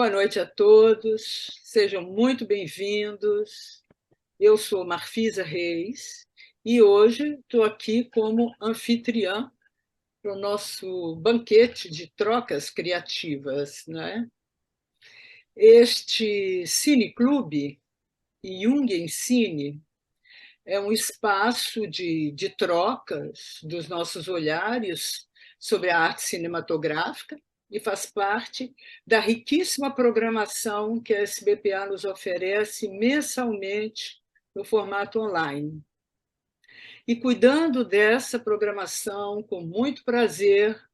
Boa noite a todos, sejam muito bem-vindos. Eu sou Marfisa Reis e hoje estou aqui como anfitriã para o nosso banquete de trocas criativas, né? Este cineclube, Jung em Cine, é um espaço de trocas dos nossos olhares sobre a arte cinematográfica e faz parte da riquíssima programação que a SBPA nos oferece mensalmente no formato online. E cuidando dessa programação, com muito prazer,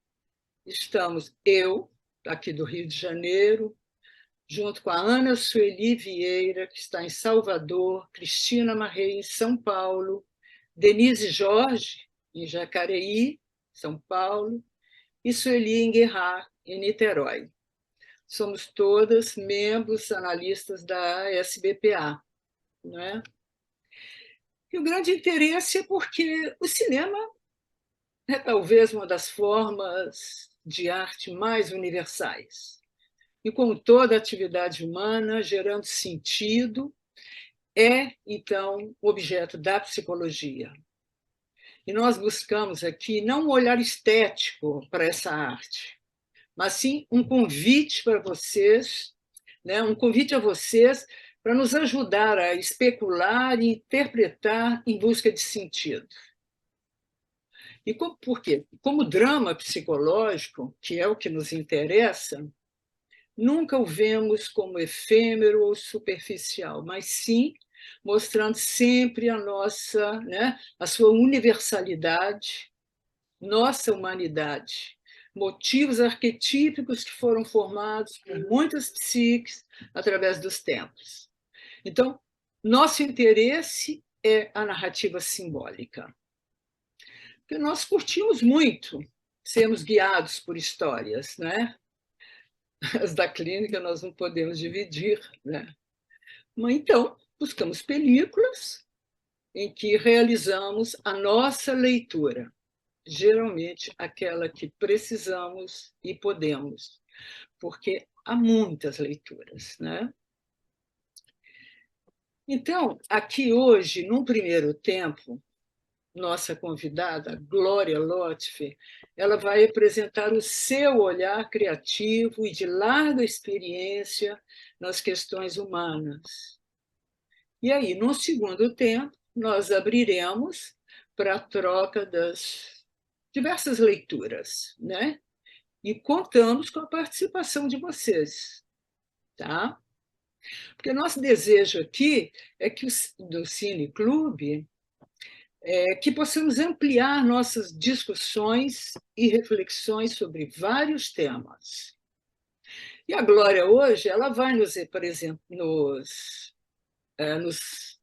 estamos eu, aqui do Rio de Janeiro, junto com a Ana Sueli Vieira, que está em Salvador, Cristina Marrei, em São Paulo, Denise Jorge, em Jacareí, São Paulo, e Sueli Enguerrard, em Niterói. Somos todas membros analistas da SBPA, não é? E o grande interesse é porque o cinema é talvez uma das formas de arte mais universais. E como toda atividade humana, gerando sentido, é, então, o objeto da psicologia. E nós buscamos aqui não um olhar estético para essa arte, mas sim um convite para vocês, né? Um convite a vocês para nos ajudar a especular e interpretar em busca de sentido. E por quê? Como drama psicológico, que é o que nos interessa, nunca o vemos como efêmero ou superficial, mas sim mostrando sempre a nossa, né, a sua universalidade, nossa humanidade, motivos arquetípicos que foram formados por muitas psiques através dos tempos. Então, nosso interesse é a narrativa simbólica. Porque nós curtimos muito sermos guiados por histórias, né? As da clínica nós não podemos dividir, né? Mas, então, buscamos películas em que realizamos a nossa leitura, geralmente aquela que precisamos e podemos, porque há muitas leituras, né? Então, aqui hoje, num primeiro tempo, nossa convidada, Glória Lotfe, ela vai apresentar o seu olhar criativo e de larga experiência nas questões humanas. E aí, no segundo tempo, nós abriremos para a troca das diversas leituras, né? E contamos com a participação de vocês, tá? Porque nosso desejo aqui é que do Cine Clube que possamos ampliar nossas discussões e reflexões sobre vários temas. E a Glória hoje ela vai nos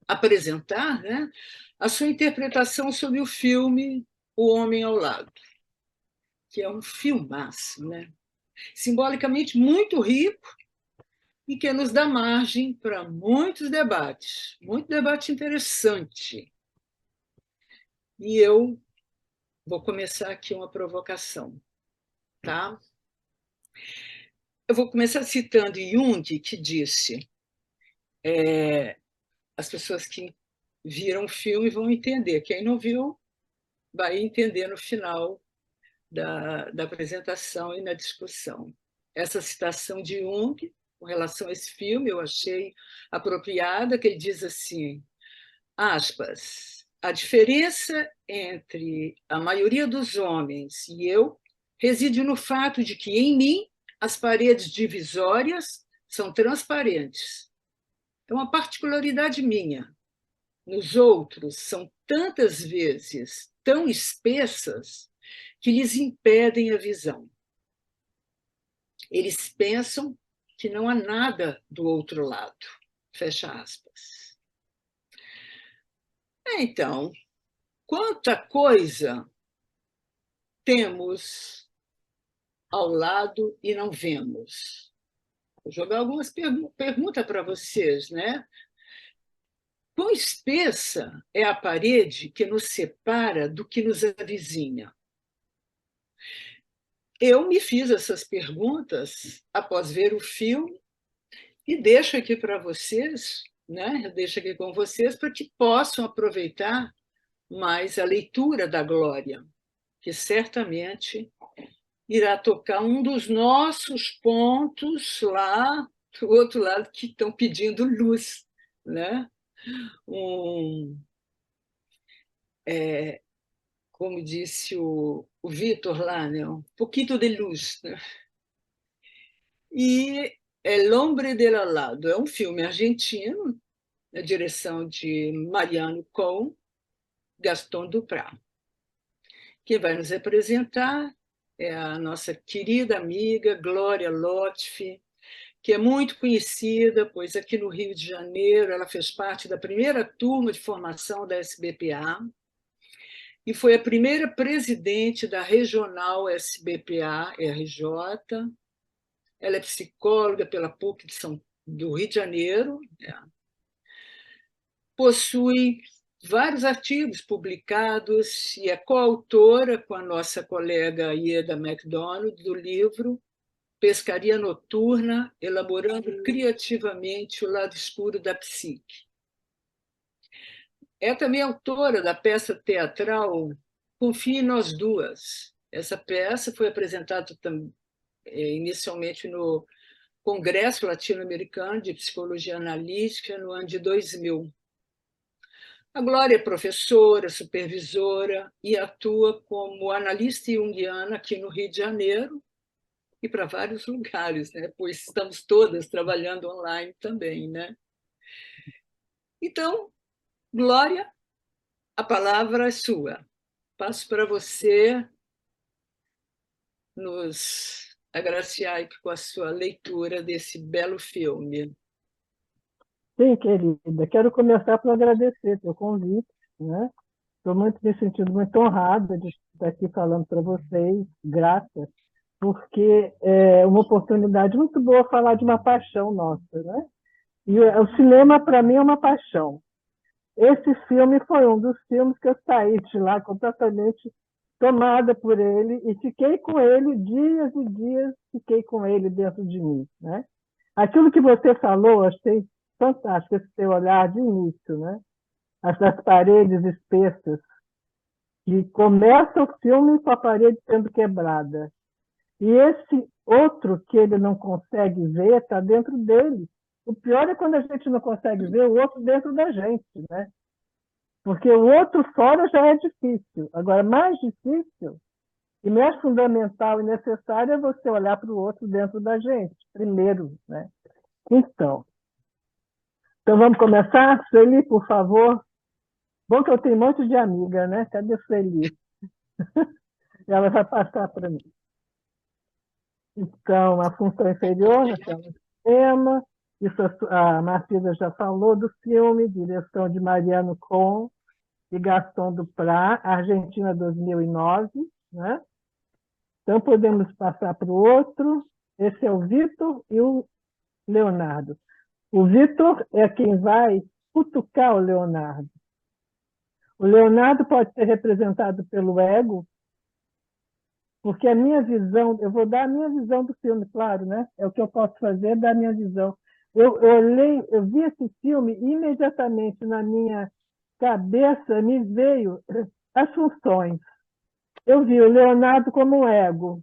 apresentar, né, a sua interpretação sobre o filme O Homem ao Lado, que é um filmaço, né? Simbolicamente muito rico e que nos dá margem para muitos debates, muito debate interessante. E eu vou começar aqui uma provocação, tá? Eu vou começar citando Jung, que disse: as pessoas que viram o filme vão entender, quem não viu vai entender no final da apresentação e na discussão. Essa citação de Jung, com relação a esse filme, eu achei apropriada, que ele diz assim, aspas, a diferença entre a maioria dos homens e eu reside no fato de que, em mim, as paredes divisórias são transparentes. É uma particularidade minha. Nos outros, são tantas vezes tão espessas que lhes impedem a visão. Eles pensam que não há nada do outro lado. Fecha aspas. Então, quanta coisa temos ao lado e não vemos? Vou jogar algumas perguntas para vocês, né? Quão espessa é a parede que nos separa do que nos avizinha? Eu me fiz essas perguntas após ver o filme E deixo aqui para vocês, né? Eu deixo aqui com vocês para que possam aproveitar mais a leitura da Glória, que certamente irá tocar um dos nossos pontos lá do outro lado que estão pedindo luz, né? Um, como disse o Vitor lá, né? Um pouquinho de luz, né? E El Hombre del Al Lado é um filme argentino, na direção de Mariano Cohn, Gaston Duprat. Quem vai nos representar é a nossa querida amiga Glória Lotfi, que é muito conhecida, pois aqui no Rio de Janeiro ela fez parte da primeira turma de formação da SBPA e foi a primeira presidente da regional SBPA-RJ. Ela é psicóloga pela PUC do Rio de Janeiro, né? Possui vários artigos publicados e é coautora com a nossa colega Ieda MacDonald do livro Pescaria Noturna, elaborando criativamente o lado escuro da psique. É também autora da peça teatral Confie em Nós Duas. Essa peça foi apresentada inicialmente no Congresso Latino-Americano de Psicologia Analítica no ano de 2000. A Glória é professora, supervisora e atua como analista junguiana aqui no Rio de Janeiro e para vários lugares, né? Pois estamos todas trabalhando online também, né? Então, Glória, a palavra é sua. Passo para você nos agraciar com a sua leitura desse belo filme. Sim, querida, quero começar por agradecer teu convite, né? Estou me sentindo muito honrada de estar aqui falando para vocês, grata, porque é uma oportunidade muito boa falar de uma paixão nossa, né? E o cinema, para mim, é uma paixão. Esse filme foi um dos filmes que eu saí de lá completamente tomada por ele e fiquei com ele dias e dias, fiquei com ele dentro de mim, né? Aquilo que você falou, achei fantástico, esse seu olhar de início, né? Essas paredes espessas, que começa o filme com a parede sendo quebrada. E esse outro que ele não consegue ver está dentro dele. O pior é quando a gente não consegue ver o outro dentro da gente, né? Porque o outro fora já é difícil. Agora, mais difícil e mais fundamental e necessário é você olhar para o outro dentro da gente, primeiro, né? Então vamos começar? Sueli, por favor. Bom que eu tenho um monte de amiga, né? Cadê a Sueli? Ela vai passar para mim. Então, a função inferior, nós temos o tema, isso a Marcida já falou do filme, direção de Mariano Cohn e Gaston Duprat, Argentina 2009, né? Então, podemos passar para o outro. Esse é o Vitor e o Leonardo. O Vitor é quem vai cutucar o Leonardo. O Leonardo pode ser representado pelo ego, porque a minha visão, eu vou dar a minha visão do filme, claro, né? É o que eu posso fazer, dar a minha visão. Eu vi esse filme e imediatamente na minha cabeça me veio as funções. Eu vi o Leonardo como um ego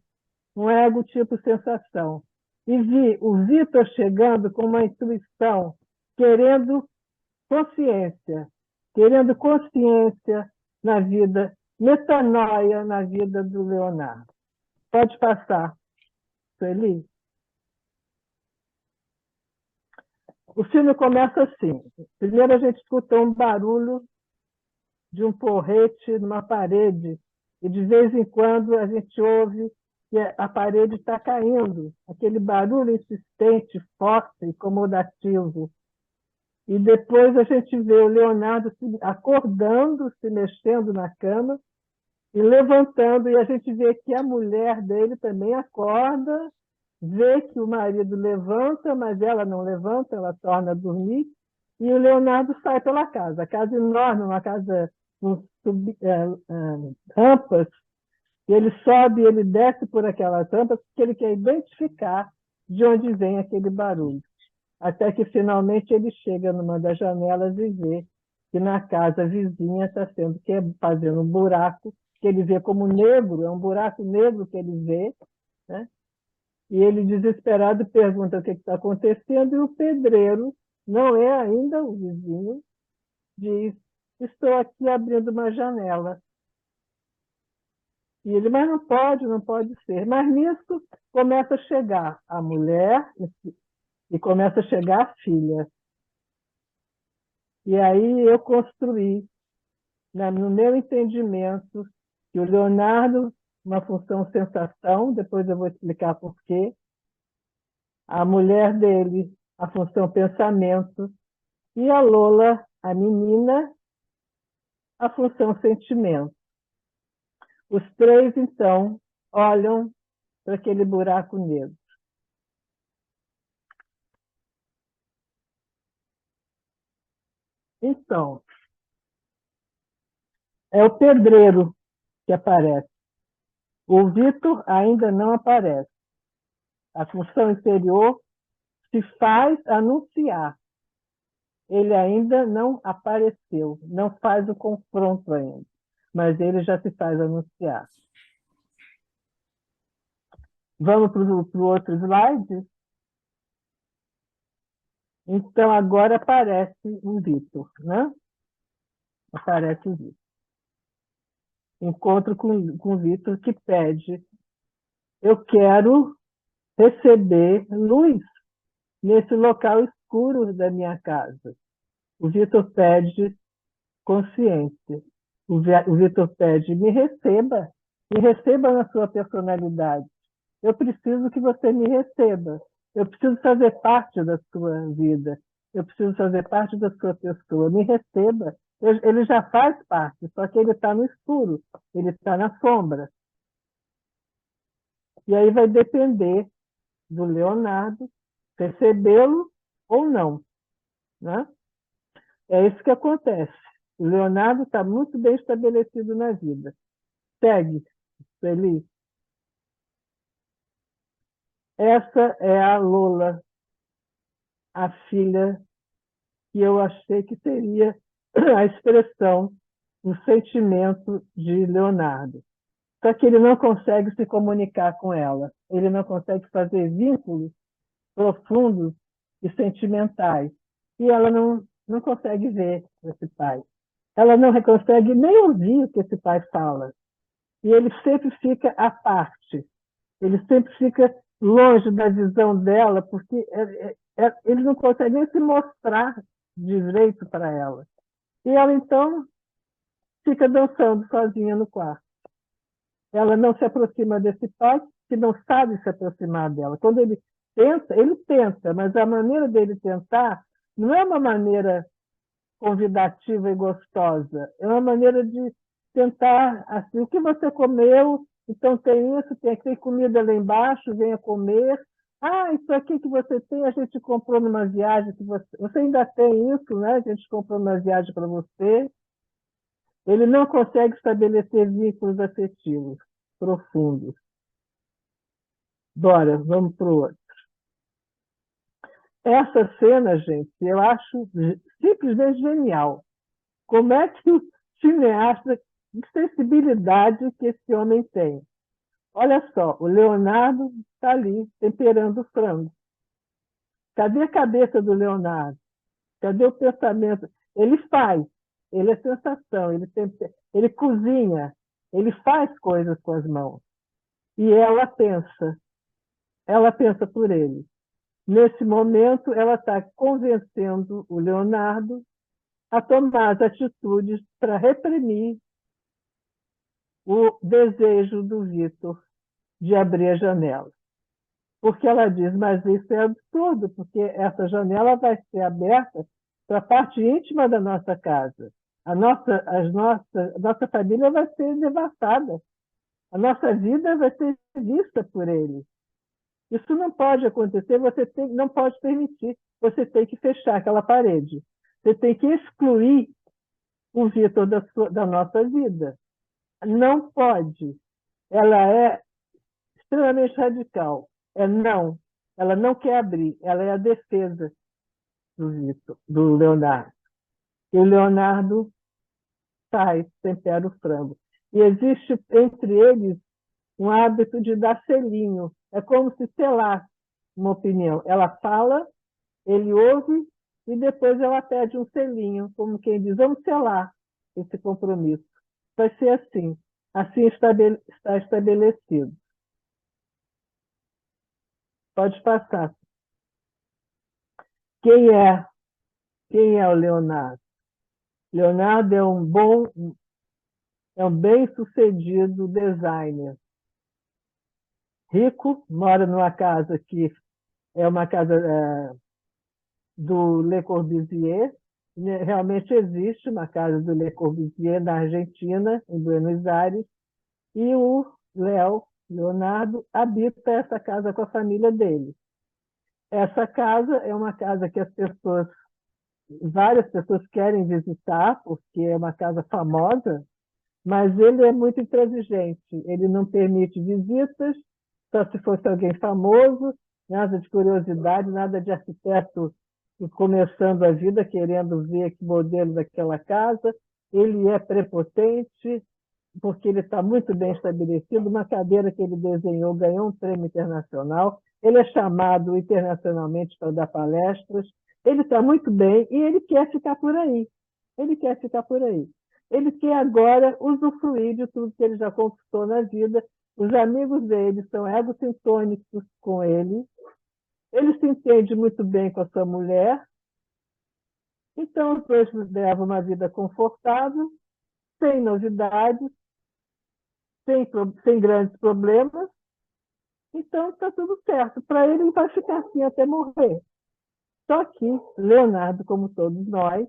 tipo sensação. E vi o Vitor chegando com uma intuição, querendo consciência na vida, metanoia na vida do Leonardo. Pode passar, Sueli. O filme começa assim. Primeiro a gente escuta um barulho de um porrete numa parede e de vez em quando a gente ouve que a parede está caindo, aquele barulho insistente, forte, incomodativo. E depois a gente vê o Leonardo acordando, se mexendo na cama e levantando, e a gente vê que a mulher dele também acorda, vê que o marido levanta, mas ela não levanta, ela torna a dormir, e o Leonardo sai pela casa. A casa enorme, uma casa com rampas, e ele sobe, ele desce por aquelas rampas, porque ele quer identificar de onde vem aquele barulho. até que finalmente ele chega numa das janelas e vê que na casa vizinha está fazendo um buraco, que ele vê como negro, é um buraco negro que ele vê, né? E ele, desesperado, pergunta o que está acontecendo, e o pedreiro, não é ainda o vizinho, diz: estou aqui abrindo uma janela. E ele: mas não pode ser. Mas nisso começa a chegar a mulher e começa a chegar a filha. E aí eu construí, né, no meu entendimento, que o Leonardo, uma função sensação, depois eu vou explicar por quê, a mulher dele, a função pensamento, e a Lola, a menina, a função sentimento. Os três, então, olham para aquele buraco negro. Então, é o pedreiro que aparece. O Vitor ainda não aparece. A função interior se faz anunciar. Ele ainda não apareceu, não faz o confronto ainda, mas ele já se faz anunciar. Vamos para o outro slide? Então, agora aparece o Vitor, né? Aparece o Vitor. Encontro com o Vitor, que pede: eu quero receber luz nesse local escuro da minha casa. O Vitor pede consciência. O Vitor pede: me receba na sua personalidade. Eu preciso que você me receba. Eu preciso fazer parte da sua vida. Eu preciso fazer parte da sua pessoa. Me receba. Ele já faz parte, só que ele está no escuro, ele está na sombra. E aí vai depender do Leonardo recebê-lo ou não, né? É isso que acontece. O Leonardo está muito bem estabelecido na vida. Segue, Feliz. Essa é a Lola, a filha que eu achei que seria a expressão, o sentimento de Leonardo. Só que ele não consegue se comunicar com ela. Ele não consegue fazer vínculos profundos e sentimentais. E ela não consegue ver esse pai. Ela não consegue nem ouvir o que esse pai fala. E ele sempre fica à parte. Ele sempre fica longe da visão dela, porque ele não consegue nem se mostrar direito para ela. E ela, então, fica dançando sozinha no quarto. Ela não se aproxima desse pai, que não sabe se aproximar dela. Quando ele tenta, mas a maneira dele tentar não é uma maneira convidativa e gostosa, é uma maneira de tentar, assim: o que você comeu? Então tem isso, tem comida lá embaixo, venha comer. Ah, isso aqui que você tem, a gente comprou numa viagem, que você ainda tem isso, né? A gente comprou numa viagem para você. Ele não consegue estabelecer vínculos afetivos profundos. Bora, vamos para o outro. Essa cena, gente, eu acho simplesmente genial. Como é que o cineasta, que sensibilidade que esse homem tem? Olha só, o Leonardo está ali temperando o frango. Cadê a cabeça do Leonardo? Cadê o pensamento? Ele faz, ele é sensação, ele cozinha, ele faz coisas com as mãos. E ela pensa por ele. Nesse momento, ela está convencendo o Leonardo a tomar as atitudes para reprimir o desejo do Vitor de abrir a janela. Porque ela diz: mas isso é absurdo, porque essa janela vai ser aberta para a parte íntima da nossa casa. A nossa família vai ser devastada. A nossa vida vai ser vista por ele. Isso não pode acontecer, não pode permitir. Você tem que fechar aquela parede. Você tem que excluir o Vitor da nossa vida. Não pode. Ela é extremamente radical. Não. Ela não quer abrir. Ela é a defesa. do Leonardo. E o Leonardo faz, tempera o frango. E existe entre eles um hábito de dar selinho. É como se selasse uma opinião. Ela fala, ele ouve e depois ela pede um selinho, como quem diz, vamos selar esse compromisso. Vai ser assim. Assim está estabelecido. Pode passar. Quem é? Quem é o Leonardo? Leonardo é um bem-sucedido designer. Rico, mora numa casa que é uma casa do Le Corbusier. Realmente existe uma casa do Le Corbusier na Argentina, em Buenos Aires, e o Leonardo, habita essa casa com a família dele. Essa casa é uma casa que várias pessoas querem visitar, porque é uma casa famosa, mas ele é muito intransigente. Ele não permite visitas, só se fosse alguém famoso, nada de curiosidade, nada de arquiteto começando a vida, querendo ver que modelo daquela casa. Ele é prepotente, porque ele está muito bem estabelecido. Uma cadeira que ele desenhou ganhou um prêmio internacional. Ele é chamado internacionalmente para dar palestras. Ele está muito bem e ele quer ficar por aí. Ele quer ficar por aí. Ele quer agora usufruir de tudo que ele já conquistou na vida. Os amigos dele são egocentônicos com ele. Ele se entende muito bem com a sua mulher. Então, os dois levam uma vida confortável, sem novidades, sem grandes problemas. Então, está tudo certo. Para ele, ele vai ficar assim até morrer. Só que Leonardo, como todos nós,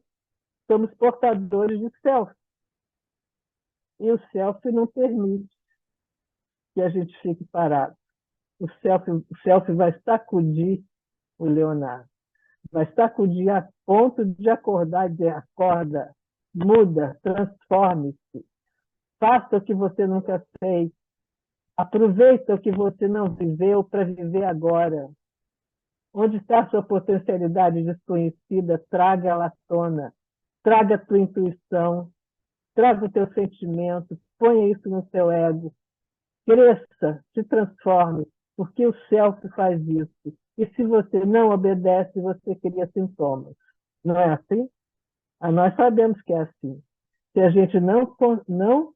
somos portadores de selfie. E o selfie não permite que a gente fique parado. O selfie vai sacudir o Leonardo. Vai sacudir a ponto de acordar e dizer, acorda, muda, transforme-se. Faça o que você nunca fez. Aproveita o que você não viveu para viver agora. Onde está a sua potencialidade desconhecida? Traga-la à tona. Traga a tua intuição. Traga o teu sentimento. Ponha isso no seu ego. Cresça, se transforme, porque o self faz isso. E se você não obedece, você cria sintomas. Não é assim? Nós sabemos que é assim. Se a gente não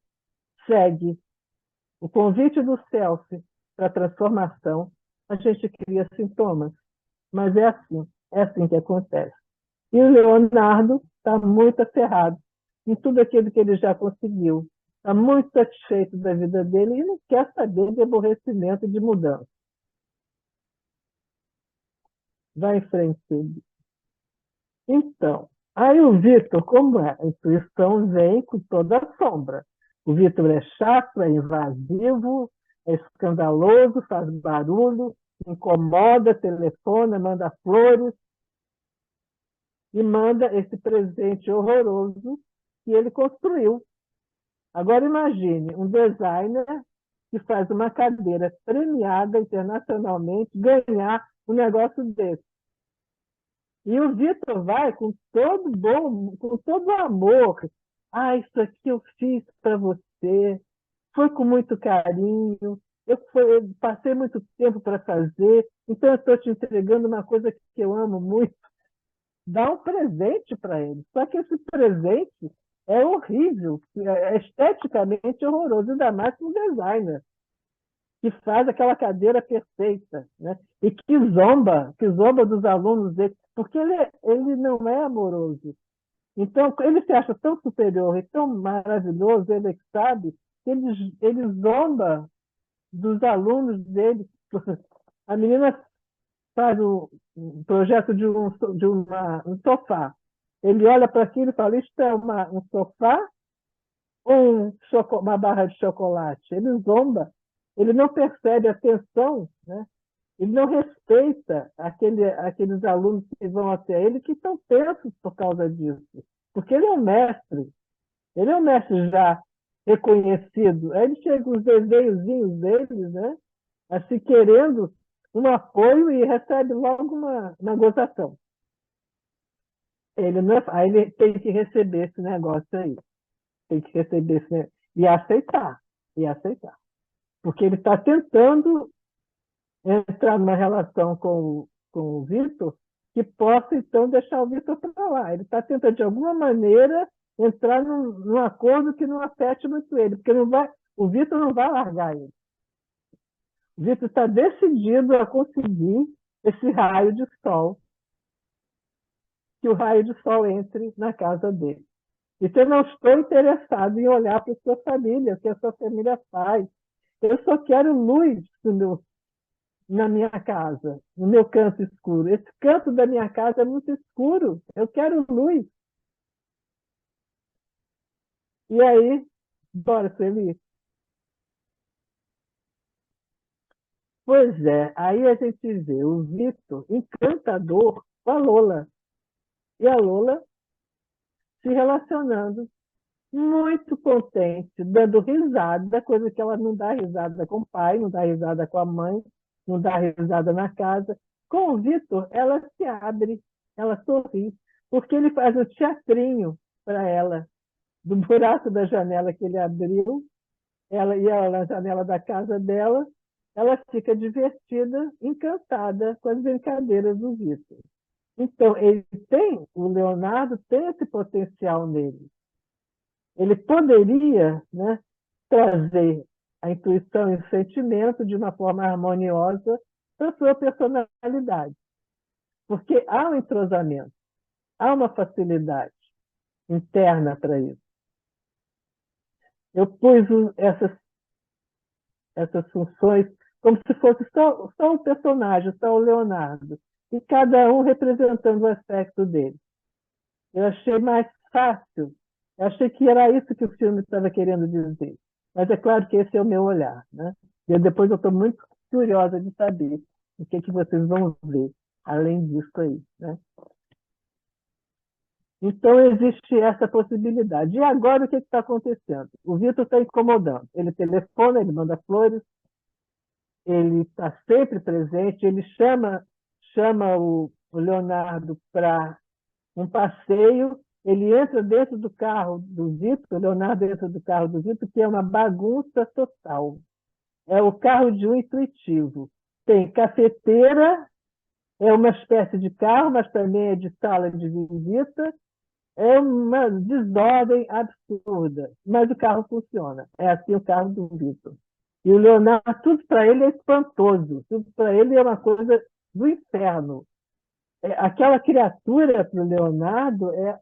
segue o convite do self para a transformação, a gente cria sintomas. Mas é assim que acontece. E o Leonardo está muito aferrado em tudo aquilo que ele já conseguiu. Está muito satisfeito da vida dele e não quer saber de aborrecimento e de mudança. Vai em frente, Silvio. Então, aí o Vitor, como é? A intuição vem com toda a sombra. O Vitor é chato, é invasivo, é escandaloso, faz barulho, incomoda, telefona, manda flores e manda esse presente horroroso que ele construiu. Agora imagine um designer que faz uma cadeira premiada internacionalmente ganhar um negócio desse. E o Vitor vai com todo amor. Isso aqui eu fiz para você, foi com muito carinho, eu passei muito tempo para fazer, então eu estou te entregando uma coisa que eu amo muito. Dá um presente para ele. Só que esse presente é horrível, é esteticamente horroroso, ainda mais para um designer que faz aquela cadeira perfeita, né? E que zomba dos alunos dele, porque ele não é amoroso. Então, ele se acha tão superior e tão maravilhoso, ele é que sabe, que ele zomba dos alunos dele. A menina faz um projeto um sofá. Ele olha para aquilo e fala, isto é um sofá ou uma barra de chocolate? Ele zomba, ele não percebe a tensão, né? Ele não respeita aqueles alunos que vão até ele que estão tensos por causa disso. Porque ele é um mestre já reconhecido. Aí ele chega com os desenhozinhos deles, né? Assim, querendo um apoio e recebe logo uma gozação. Ele não, aí ele tem que receber esse negócio aí. Tem que receber esse negócio, e aceitar. E aceitar. Porque ele está tentando entrar numa relação com o Vitor que possa, então, deixar o Vitor para lá. Ele está tentando, de alguma maneira, entrar num acordo que não afete muito ele, porque não vai, o Vitor não vai largar ele. O Vitor está decidido a conseguir esse raio de sol, que o raio de sol entre na casa dele. Então, eu não estou interessado em olhar para a sua família, o que a sua família faz. Eu só quero luz na minha casa, no meu canto escuro. Esse canto da minha casa é muito escuro. Eu quero luz. E aí, bora, feliz. Pois é, aí a gente vê o Vitor encantador com a Lola. E a Lola se relacionando muito contente, dando risada, coisa que ela não dá risada com o pai, não dá risada com a mãe, não dá risada na casa. Com o Vitor, ela se abre, ela sorri, porque ele faz o teatrinho para ela, do buraco da janela que ele abriu, ela e ela na janela da casa dela, ela fica divertida, encantada com as brincadeiras do Vitor. Então, o Leonardo tem esse potencial nele. Ele poderia, né, trazer a intuição e o sentimento de uma forma harmoniosa para a sua personalidade. Porque há um entrosamento, há uma facilidade interna para isso. Eu pus essas funções como se fosse só um personagem, só o Leonardo, e cada um representando o aspecto dele. Eu achei mais fácil, eu achei que era isso que o filme estava querendo dizer. Mas é claro que esse é o meu olhar, né? E depois eu estou muito curiosa de saber o que vocês vão ver, além disso aí, né? Então, existe essa possibilidade. E agora, o que está acontecendo? O Vitor está incomodando. Ele telefona, ele manda flores, ele está sempre presente, ele chama o Leonardo para um passeio, ele entra dentro do carro do Vitor, o Leonardo entra do carro do Vitor, que é uma bagunça total. É o carro de um intuitivo. Tem cafeteira, é uma espécie de carro, mas também é de sala de visita, é uma desordem absurda, mas o carro funciona. É assim o carro do Vitor. E o Leonardo, tudo para ele é espantoso, tudo para ele é uma coisa do inferno. Aquela criatura para o Leonardo é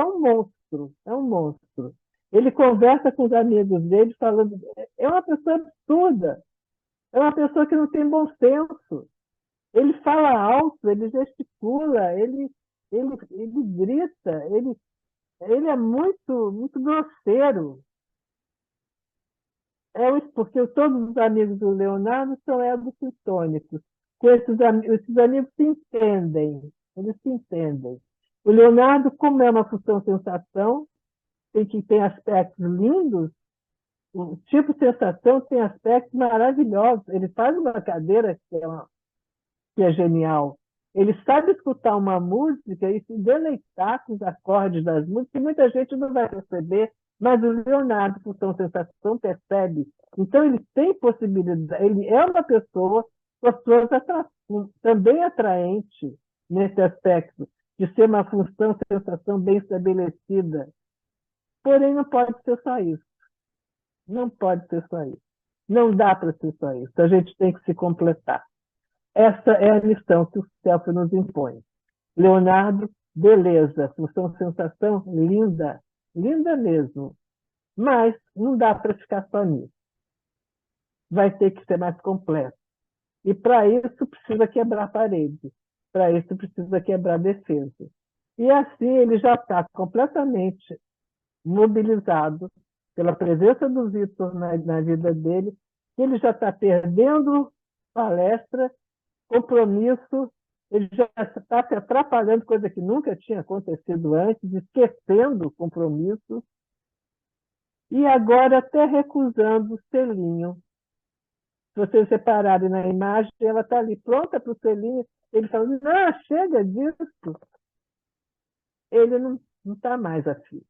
um monstro, é um monstro. Ele conversa com os amigos dele falando, é uma pessoa absurda, é uma pessoa que não tem bom senso. Ele fala alto, ele gesticula, ele grita, ele é muito grosseiro. Porque todos os amigos do Leonardo são egocentônicos. Esses amigos se entendem, eles se entendem. O Leonardo, como é uma função-sensação, tem aspectos lindos, o tipo sensação tem aspectos maravilhosos. Ele faz uma cadeira que é genial. Ele sabe escutar uma música e se deleitar com os acordes das músicas, que muita gente não vai perceber, mas o Leonardo, por sua sensação, percebe. Então, ele tem possibilidade, ele é uma pessoa também atraente nesse aspecto, de ser uma função, sensação bem estabelecida. Porém, não pode ser só isso. Não pode ser só isso. Não dá para ser só isso. A gente tem que se completar. Essa é a lição que o self nos impõe. Leonardo, beleza, função sensação, linda, linda mesmo. Mas não dá para ficar só nisso. Vai ter que ser mais completo. E para isso precisa quebrar a parede. Para isso precisa quebrar a defesa. E assim ele já está completamente mobilizado pela presença do Vitor na vida dele. Ele já está perdendo palestra, compromisso, ele já está se atrapalhando, coisa que nunca tinha acontecido antes, esquecendo compromissos, e agora até recusando o selinho. Se vocês separarem na imagem, ela está ali pronta para o selinho, ele falando, não, chega disso. ele não está mais afim.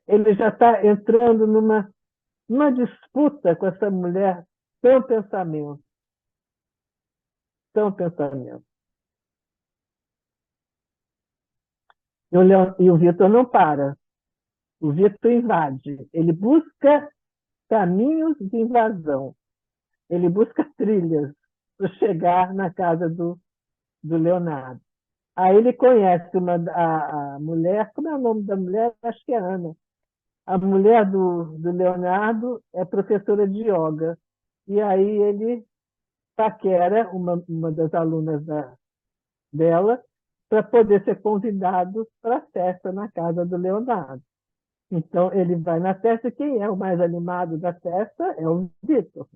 Ele já está entrando numa disputa com essa mulher tão pensamento, tão pensamento. E o Vitor não para. O Vitor invade. Ele busca caminhos de invasão. Ele busca trilhas para chegar na casa do Leonardo. Aí ele conhece a mulher, como é o nome da mulher? Acho que é Ana. A mulher do Leonardo é professora de yoga. E aí ele paquera uma das alunas dela para poder ser convidado para a festa na casa do Leonardo. Então, ele vai na festa. Quem é o mais animado da festa é o Vitor.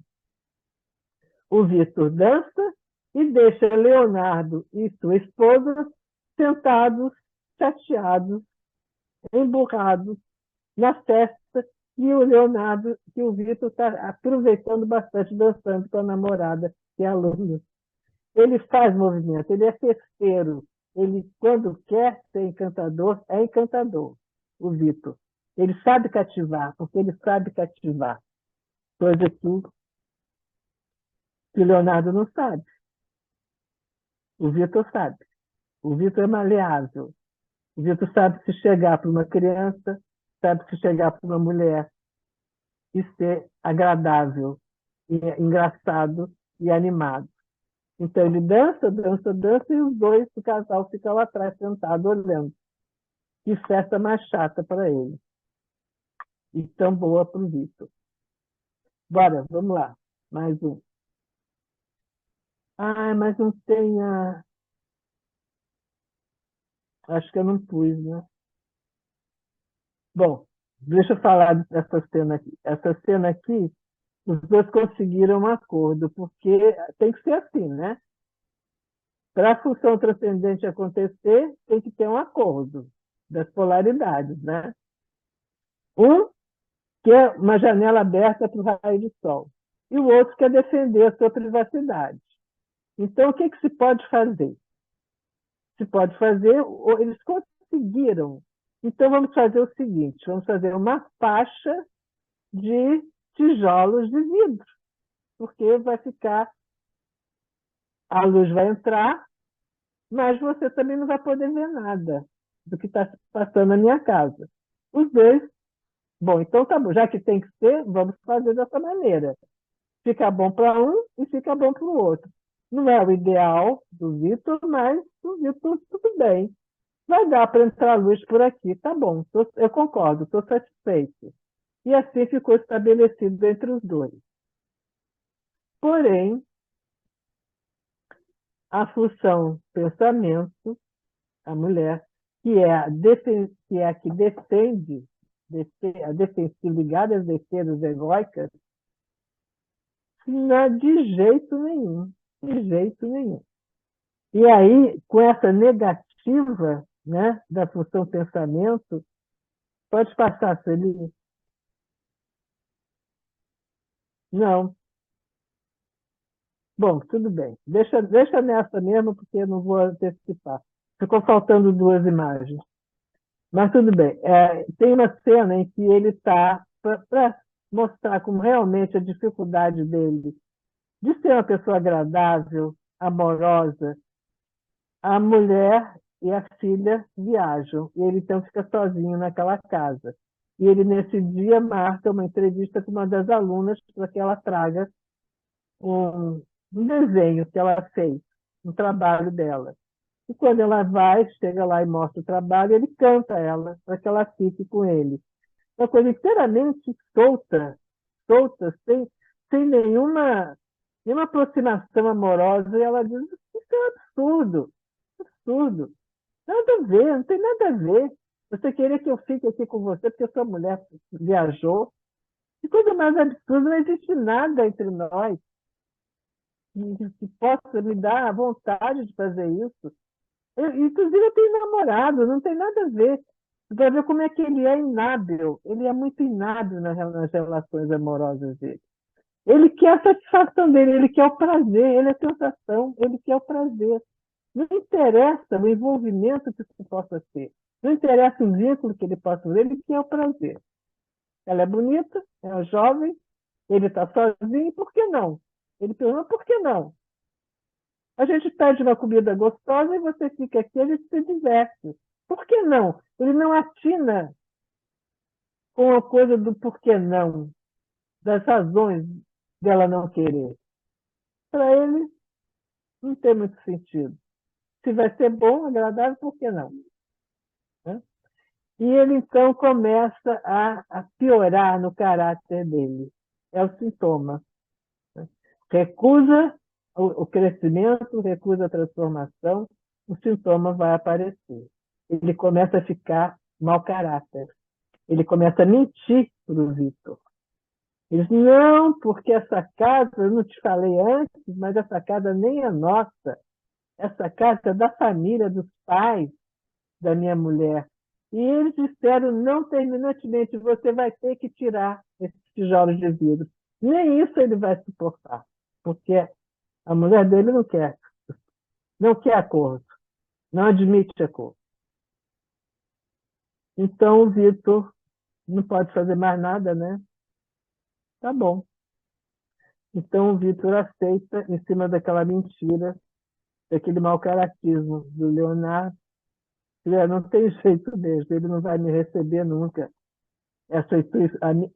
O Vitor dança e deixa Leonardo e sua esposa sentados, chateados, emburrados na festa, e o Leonardo e o Vitor está aproveitando bastante, dançando com a namorada, que é aluna. Ele faz movimento, ele é festeiro. Ele, quando quer ser encantador, é encantador, o Vitor. Ele sabe cativar, porque ele sabe cativar. Coisa que o Leonardo não sabe. O Vitor sabe. O Vitor é maleável. O Vitor sabe se chegar para uma criança, sabe se chegar para uma mulher e ser agradável, e engraçado e animado. Então ele dança, dança, dança, e os dois, o casal, fica lá atrás, sentado, olhando. Que festa mais chata para ele. E tão boa para o Vitor. Bora, vamos lá. Mais um. Ah, mas não tem a... Acho que eu não pus, né? Bom, deixa eu falar dessa cena aqui. Essa cena aqui, os dois conseguiram um acordo, porque tem que ser assim, né? Para a função transcendente acontecer, tem que ter um acordo das polaridades, né? Um quer uma janela aberta para o raio de sol, e o outro quer defender a sua privacidade. Então, o que se pode fazer? Se pode fazer, eles conseguiram. Então, vamos fazer o seguinte: vamos fazer uma faixa de tijolos de vidro, porque vai ficar, a luz vai entrar, mas você também não vai poder ver nada do que está se passando na minha casa. Os dois, bom, então tá bom, já que tem que ser, vamos fazer dessa maneira. Fica bom para um e fica bom para o outro. Não é o ideal do Vitor, mas o Vitor, tudo bem. Vai dar para entrar luz por aqui, tá bom, eu concordo, estou satisfeito. E assim ficou estabelecido entre os dois. Porém, a função pensamento, a mulher, que é a que defende, a defensiva ligada às defesas egóicas, não é de jeito nenhum, de jeito nenhum. E aí, com essa negativa, né, da função pensamento, pode passar, Celine? Não. Bom, tudo bem. Deixa nessa mesmo, porque eu não vou antecipar. Ficou faltando duas imagens. Mas tudo bem. Tem uma cena em que ele está, para mostrar como realmente a dificuldade dele de ser uma pessoa agradável, amorosa, a mulher e a filha viajam, e ele então fica sozinho naquela casa. E ele, nesse dia, marca uma entrevista com uma das alunas para que ela traga um desenho que ela fez, um trabalho dela. E quando ela vai, chega lá e mostra o trabalho, ele canta ela para que ela fique com ele. Uma coisa inteiramente solta, solta, sem nenhuma aproximação amorosa, e ela diz: isso é um absurdo, absurdo. Nada a ver, não tem nada a ver. Você queria que eu fique aqui com você porque sua mulher viajou. Que coisa mais absurda, não existe nada entre nós que possa me dar a vontade de fazer isso. Inclusive, eu tenho namorado, não tem nada a ver. Você vai ver como é que ele é inábil. Ele é muito inábil nas relações amorosas dele. Ele quer a satisfação dele, ele quer o prazer, ele é sensação, ele quer o prazer. Não interessa o envolvimento que isso possa ter. Não interessa o vínculo que ele possa ter, ele quer o prazer. Ela é bonita, é jovem, ele está sozinho, por que não? Ele pergunta, por que não? A gente pede uma comida gostosa e você fica aqui, a gente se diverte. Por que não? Ele não atina com a coisa do por que não, das razões dela não querer. Para ele, não tem muito sentido. Se vai ser bom, agradável, por que não? Né? E ele, então, começa a piorar no caráter dele. É o sintoma. Né? Recusa o crescimento, recusa a transformação, o sintoma vai aparecer. Ele começa a ficar mau caráter. Ele começa a mentir para o Vitor. Ele diz, não, porque essa casa, eu não te falei antes, mas essa casa nem é nossa. Essa casa é da família, dos pais da minha mulher. E eles disseram, não terminantemente, você vai ter que tirar esses tijolos de vidro. Nem isso ele vai suportar, porque a mulher dele não quer acordo, não admite acordo. Então o Vitor não pode fazer mais nada, né? Tá bom. Então o Vitor aceita, em cima daquela mentira, daquele mau caratismo do Leonardo. Não tem jeito mesmo, ele não vai me receber nunca.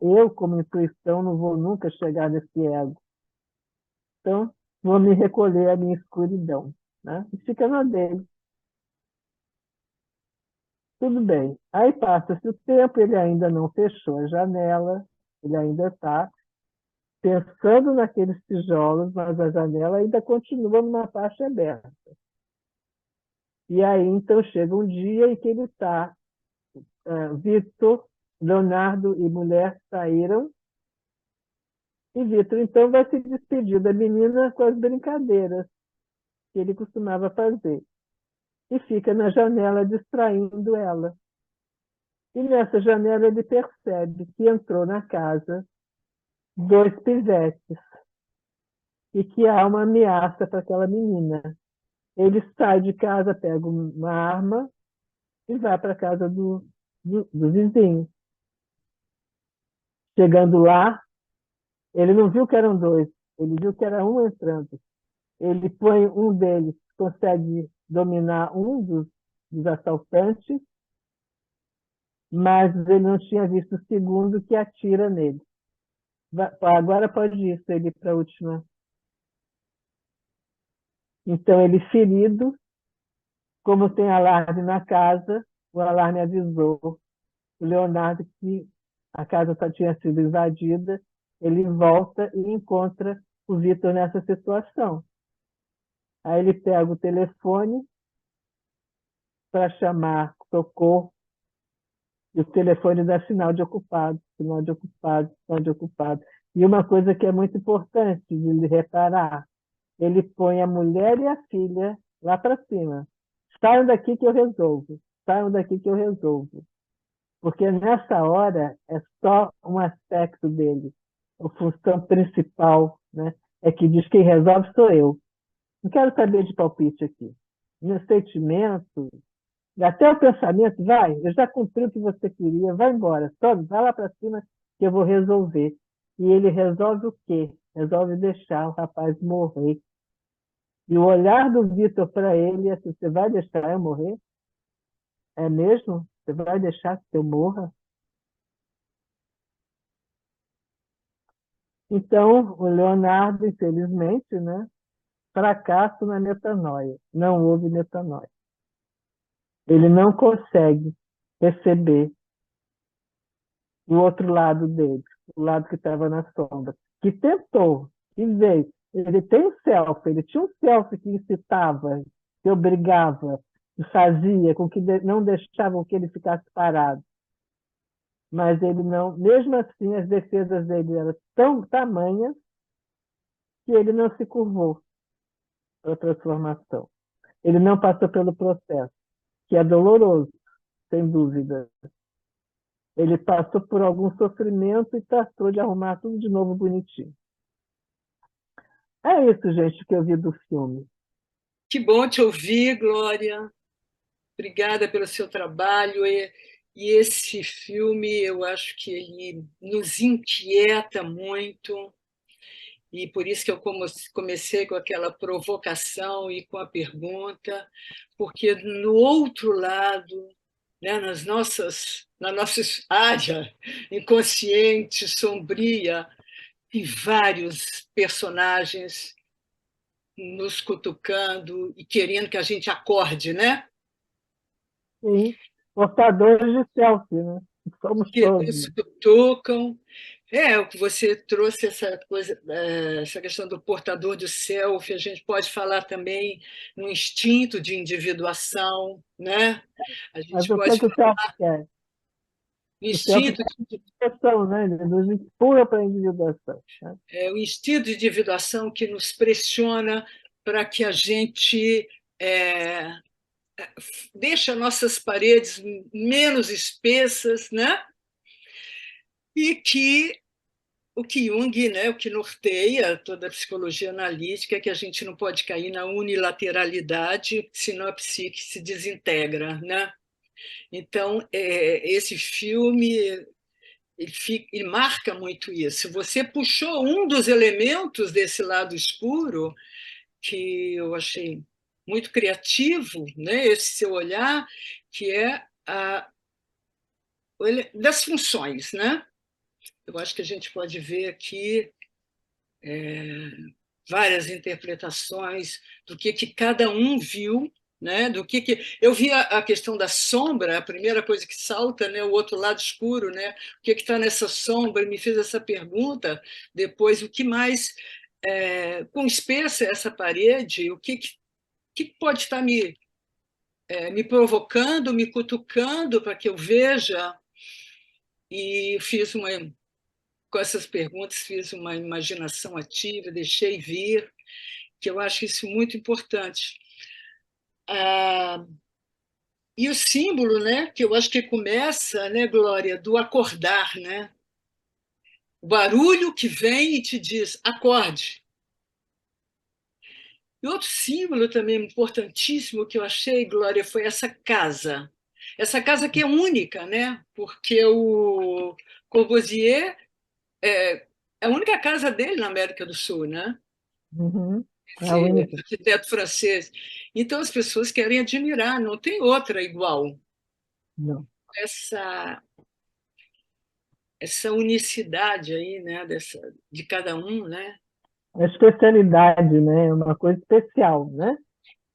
Eu, como intuição, não vou nunca chegar nesse ego. Então, vou me recolher à minha escuridão. Né? E fica na dele. Tudo bem. Aí passa-se o tempo, ele ainda não fechou a janela, ele ainda está pensando naqueles tijolos, mas a janela ainda continua numa faixa aberta. E aí, então, chega um dia em que ele está, Vitor, Leonardo e mulher saíram, e Vitor, então, vai se despedir da menina com as brincadeiras que ele costumava fazer. E fica na janela distraindo ela. E nessa janela ele percebe que entrou na casa dois pivetes e que há uma ameaça para aquela menina. Ele sai de casa, pega uma arma e vai para a casa do vizinho. Chegando lá, ele não viu que eram dois, ele viu que era um entrando. Ele põe um deles, consegue dominar um dos assaltantes, mas ele não tinha visto o segundo que atira nele. Agora pode ir, ele para a última. Então, ele ferido, como tem alarme na casa, o alarme avisou o Leonardo que a casa tinha sido invadida, ele volta e encontra o Vitor nessa situação. Aí ele pega o telefone para chamar socorro, e o telefone dá sinal de ocupado, sinal de ocupado, sinal de ocupado. E uma coisa que é muito importante de reparar, ele põe a mulher e a filha lá para cima. Saiam daqui que eu resolvo. Saiam daqui que eu resolvo. Porque nessa hora é só um aspecto dele. A função principal, né, é que diz que quem resolve sou eu. Não quero saber de palpite aqui. Meu sentimento, até o pensamento, vai, eu já cumpri o que você queria, vai embora, sobe, vai lá para cima que eu vou resolver. E ele resolve o quê? Resolve deixar o rapaz morrer. E o olhar do Vitor para ele é assim, você vai deixar eu morrer? É mesmo? Você vai deixar que eu morra? Então, o Leonardo, infelizmente, né, fracassa na metanoia. Não houve metanoia. Ele não consegue receber o outro lado dele, o lado que estava na sombra, que tentou, que veio. Ele tem um self, ele tinha um self que incitava, que obrigava, que fazia com que não deixava que ele ficasse parado. Mas ele não, mesmo assim, as defesas dele eram tão tamanhas que ele não se curvou para a transformação. Ele não passou pelo processo, que é doloroso, sem dúvida. Ele passou por algum sofrimento e tratou de arrumar tudo de novo bonitinho. É isso, gente, que eu vi do filme. Que bom te ouvir, Glória. Obrigada pelo seu trabalho. E esse filme, eu acho que ele nos inquieta muito, e por isso que eu comecei com aquela provocação e com a pergunta, porque no outro lado, né, na nossa área inconsciente, sombria, tem vários personagens nos cutucando e querendo que a gente acorde, né? Sim, portadores de selfie, né? Somos Que todos. nos cutucam. É, o que você trouxe essa coisa, essa questão do portador de selfie, a gente pode falar também no instinto de individuação, né? A Mas gente o que é pode que o falar selfie quer? no O selfie instinto, quer individuação, né? Ele nos empurra para a individuação. Né? o instinto de individuação que nos pressiona para que a gente é, deixe nossas paredes menos espessas, né? E que o que Jung, né, o que norteia toda a psicologia analítica é que a gente não pode cair na unilateralidade, senão a psique se desintegra, né? Então, esse filme ele marca muito isso. Você puxou um dos elementos desse lado escuro que eu achei muito criativo, né? Esse seu olhar, que é das funções, né? Eu acho que a gente pode ver aqui várias interpretações do que cada um viu, né? Do que eu vi a questão da sombra, a primeira coisa que salta, né? O outro lado escuro, né? O que está nessa sombra? Me fez essa pergunta. Depois, o que mais quão espessa é essa parede? Que pode estar me provocando, me cutucando para que eu veja? E fiz com essas perguntas, fiz uma imaginação ativa, deixei vir, que eu acho isso muito importante. Ah, e o símbolo, né, que eu acho que começa, né, Glória, do acordar, né? O barulho que vem e te diz, acorde. E outro símbolo também importantíssimo que eu achei, Glória, foi essa casa. Essa casa que é única, né? Porque o Corbusier é a única casa dele na América do Sul, né? Uhum. É a Esse única. arquiteto francês. Então as pessoas querem admirar, não tem outra igual. Não. Essa unicidade aí, né, de cada um, né? É especialidade, né? É uma coisa especial, né?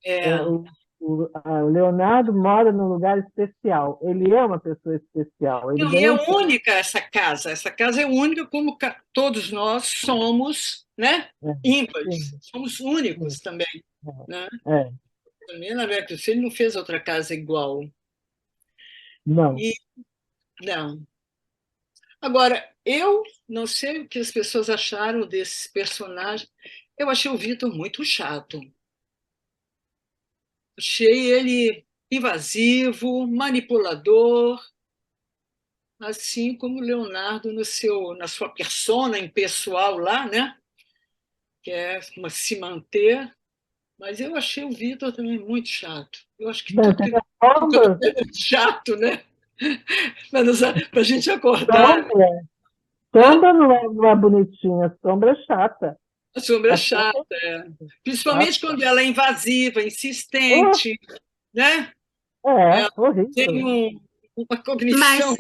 É, É, o Leonardo mora num lugar especial. Ele é uma pessoa especial. Ele não, e é ganhou o prêmio. única essa casa. Essa casa é única como todos nós somos, né? É, Ímpares. sim, Somos sim, únicos também, né? é. Também na América do Sul ele não fez outra casa igual. Não. E não. Agora, eu não sei o que as pessoas acharam desse personagem. Eu achei o Vitor muito chato. Achei ele invasivo, manipulador, assim como o Leonardo na sua persona impessoal lá, né? Que é se manter. Mas eu achei o Vitor também muito chato. Eu acho que Bem, tudo tem que ele a faz sombra, é muito chato, né? Para a gente acordar. sombra. Hã? Sombra não é bonitinha, sombra é chata. A sombra é A sombra chata, é principalmente chata. quando ela é invasiva, Oh, insistente, né? é, Ela tem horrível. uma cognição. Mas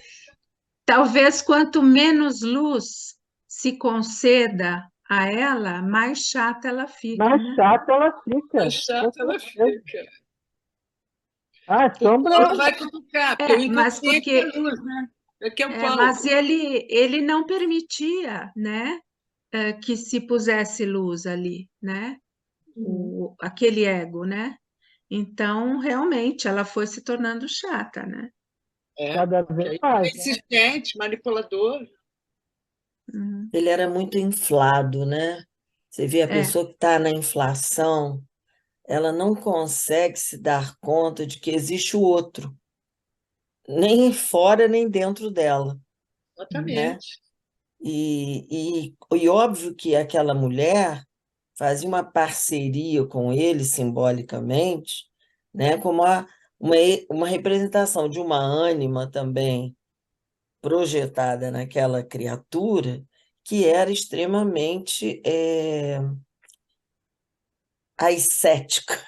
talvez quanto menos luz se conceda a ela, mais chata ela fica, Mais né? chata ela Mais fica, com chata ela certeza. fica. Ah, Porque sombra ela vai cutucar, porque o Mas inconsciente é luz, né? Aqui é o mas palco. ele não permitia, né, que se pusesse luz ali, né? Aquele ego, né? Então, realmente, ela foi se tornando chata, né? cada Que vez aí é mais, né? insistente, manipulador. Uhum. Ele era muito inflado, né? Você vê a É, pessoa que está na inflação, ela não consegue se dar conta de que existe o outro, nem fora nem dentro dela, né? Exatamente. E óbvio que aquela mulher fazia uma parceria com ele simbolicamente, né, como uma representação de uma ânima também projetada naquela criatura que era extremamente ascética.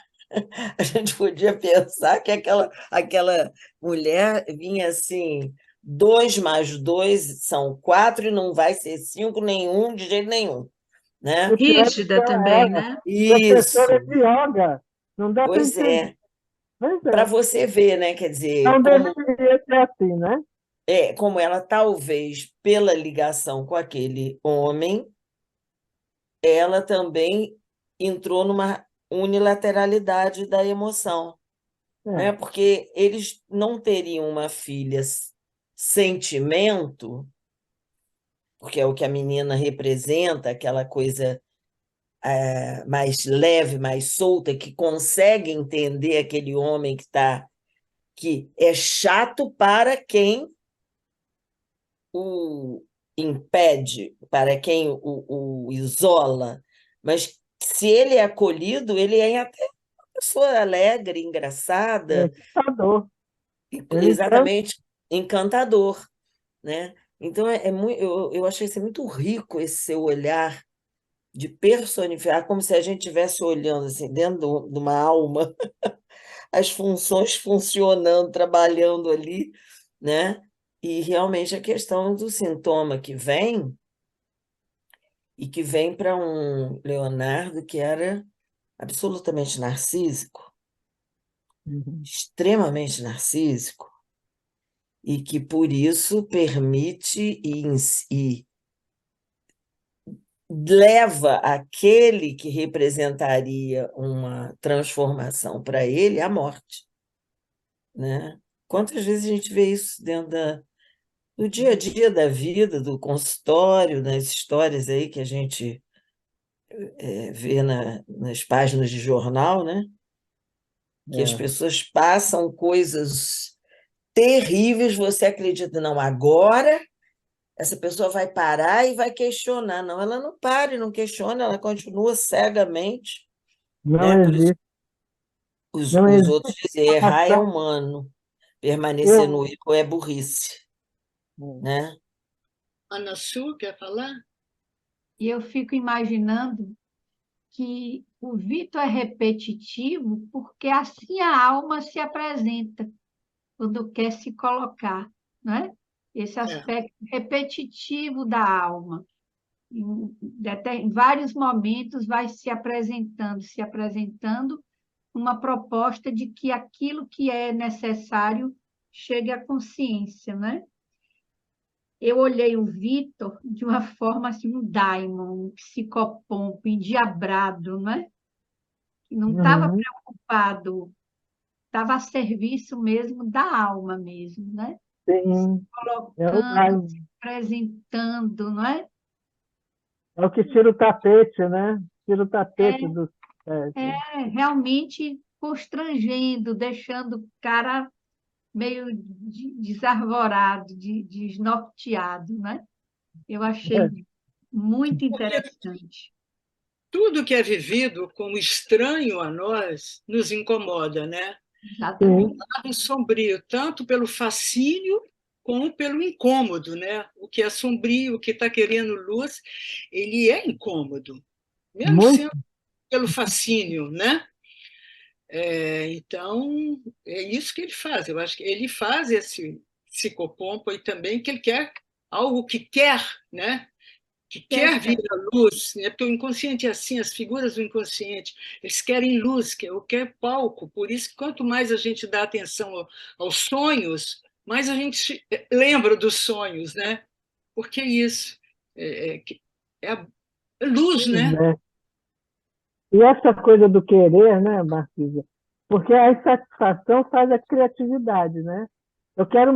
A gente podia pensar que aquela mulher vinha assim, 2 mais 2 são 4 e não vai ser 5 nenhum, de jeito nenhum, né? O pior é que Rígida ela também, era né? professora Isso, de yoga. Não dá para pois entender. é. Pois Para é. você ver, né? Quer dizer, Não deveria ser assim, né? como ela talvez, pela ligação com aquele homem, ela também entrou numa unilateralidade da emoção, né? É. Porque eles não teriam uma filha sentimento, porque é o que a menina representa, aquela coisa mais leve, mais solta, que consegue entender aquele homem que é chato para quem o impede, para quem o isola, mas se ele é acolhido, ele é até uma pessoa alegre, É engraçada, encantador. Ele encanta. exatamente encantador, né? Então eu achei isso muito rico, esse seu olhar de personificar, como se a gente estivesse olhando assim, dentro de uma alma, as funções funcionando, trabalhando ali, né? E realmente a questão do sintoma que vem, e que vem para um Leonardo que era absolutamente narcísico, Uhum. extremamente narcísico, e que por isso permite e leva aquele que representaria uma transformação para ele à morte, né? Quantas vezes a gente vê isso dentro do dia a dia da vida, do consultório, nas histórias aí que a gente vê nas páginas de jornal, né? Que as É. pessoas passam coisas terríveis, você acredita, não, agora essa pessoa vai parar e vai questionar. Não, ela não para e não questiona, ela continua cegamente, Não né? Por isso existe, os, não os existe outros dizem, errar é ação. humano, permanecer no Eu, erro é burrice, né? Ana Su, quer falar? E eu fico imaginando que o Vitor é repetitivo porque assim a alma se apresenta quando quer se colocar, né? Esse É. aspecto repetitivo da alma. Em vários momentos vai se apresentando uma proposta de que aquilo que é necessário chegue à consciência, né? Eu olhei o Vitor de uma forma assim, um daimon, um psicopompo, endiabrado, né? Que não estava uhum, preocupado, estava a serviço mesmo da alma mesmo, né? Se sim, é o colocando, se Daimon. apresentando, não é? É o que tira o tapete, né? Tira o tapete É, do. É, é realmente constrangendo, deixando o cara meio desarvorado, desnorteado, né? Eu achei é, muito Porque interessante. tudo que é vivido como estranho a nós nos incomoda, né? O sim, Exatamente. lado sombrio, tanto pelo fascínio como pelo incômodo, né? O que é sombrio, o que está querendo luz, ele é incômodo, mesmo muito. sendo pelo fascínio, né? Então, é isso que ele faz. Eu acho que ele faz esse psicopompo e também que ele quer algo que quer, né? Que quer vir Quer, à luz, né? Porque o inconsciente é assim, as figuras do inconsciente, eles querem luz, quer palco. Por isso, quanto mais a gente dá atenção aos sonhos, mais a gente lembra dos sonhos, né? Porque é isso é a luz, Pois né? é. E essa coisa do querer, né, Marcisa? Porque a insatisfação faz a criatividade, né? Eu quero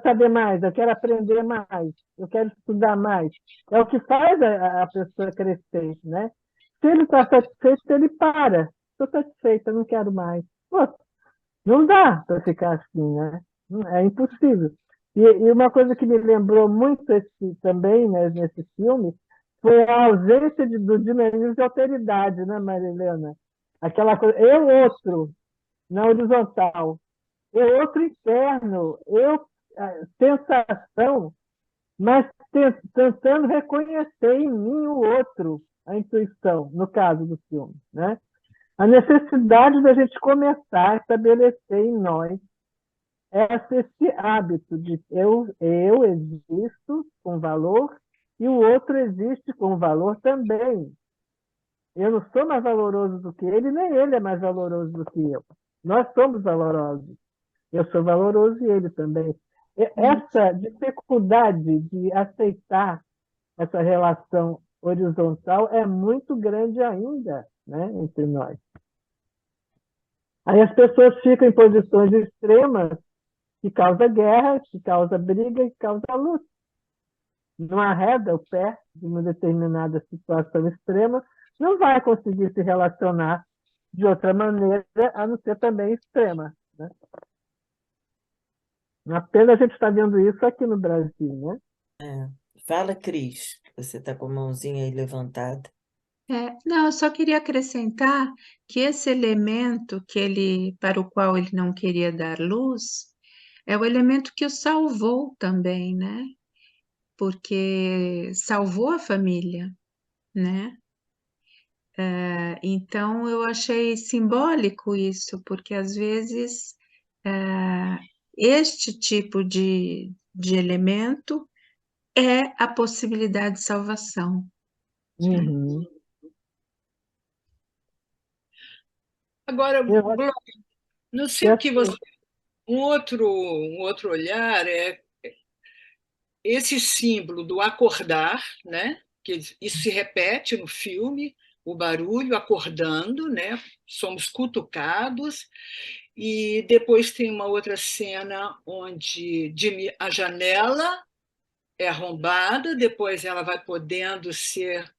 saber mais, eu quero aprender mais, eu quero estudar mais. É o que faz a pessoa crescer, né? Se ele está satisfeito, ele para. Estou satisfeita, não quero mais. Pô, não dá para ficar assim, né? É impossível. E uma coisa que me lembrou muito também, né, nesse filme foi a ausência do dinamismo de alteridade, né, Marilena? Aquela coisa, eu outro, na horizontal, eu outro interno, eu sensação, mas tentando reconhecer em mim o outro, a intuição, no caso do filme, né? A necessidade da gente começar a estabelecer em nós esse hábito de eu existo com valor e o outro existe com valor também. Eu não sou mais valoroso do que ele, nem ele é mais valoroso do que eu. Nós somos valorosos. Eu sou valoroso e ele também. Essa dificuldade de aceitar essa relação horizontal é muito grande ainda, né, entre nós. Aí as pessoas ficam em posições extremas que causa guerra, que causa briga, que causa luta. Não arreda o pé de uma determinada situação extrema, não vai conseguir se relacionar de outra maneira, a não ser também extrema, né? Apenas a gente está vendo isso aqui no Brasil, né? É. Fala, Cris, você está com a mãozinha aí levantada. Não, eu só queria acrescentar que esse elemento para o qual ele não queria dar luz é o elemento que o salvou também, né? Porque salvou a família, né? Então eu achei simbólico isso, porque às vezes este tipo de elemento é a possibilidade de salvação, né? Uhum. Agora, Eu acho Glória, não que sei o que você. assim, Um outro olhar é esse símbolo do acordar, né? Que isso se repete no filme, o barulho acordando, né? Somos cutucados, e depois tem uma outra cena onde a janela é arrombada, depois ela vai podendo ser,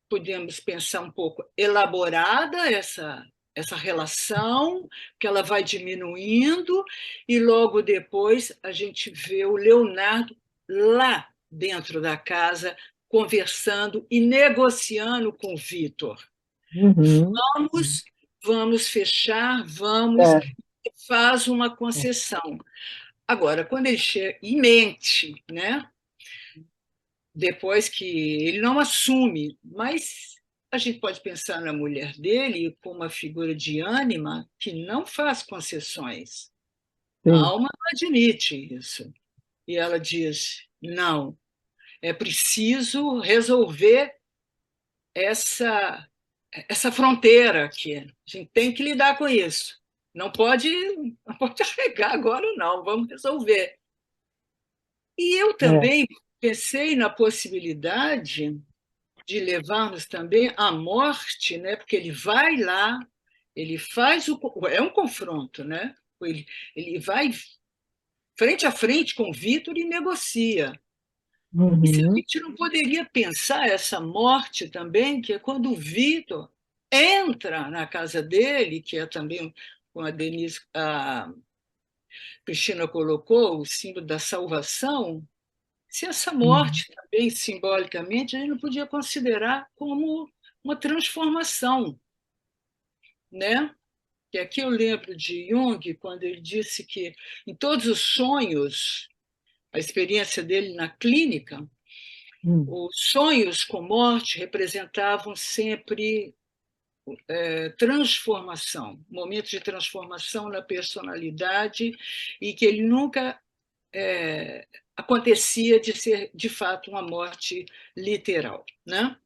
podemos pensar um pouco, elaborada essa relação, que ela vai diminuindo, e logo depois a gente vê o Leonardo lá dentro da casa, conversando e negociando com o Vitor. uhum, Vamos, vamos fechar, vamos, é, faz uma concessão. Agora, quando ele chega e mente, né? Depois que ele não assume, mas a gente pode pensar na mulher dele como uma figura de ânima que não faz concessões. A sim, alma não admite isso. E ela diz: não, é preciso resolver essa, essa fronteira aqui. A gente tem que lidar com isso. Não pode arregar agora, não, vamos resolver. E eu é, também pensei na possibilidade de levarmos também à morte, né? Porque ele vai lá, ele faz é um confronto, né? Ele vai frente a frente com o Vitor e negocia. E se a uhum, gente não poderia pensar essa morte também, que é quando o Vitor entra na casa dele, que é também, como a Cristina colocou, o símbolo da salvação. Se essa uhum, morte também, simbolicamente, a gente não podia considerar como uma transformação, né? Que aqui eu lembro de Jung, quando ele disse que em todos os sonhos, a experiência dele na clínica, uhum, os sonhos com morte representavam sempre transformação, momentos de transformação na personalidade, e que ele nunca acontecia de ser, de fato, uma morte literal, né?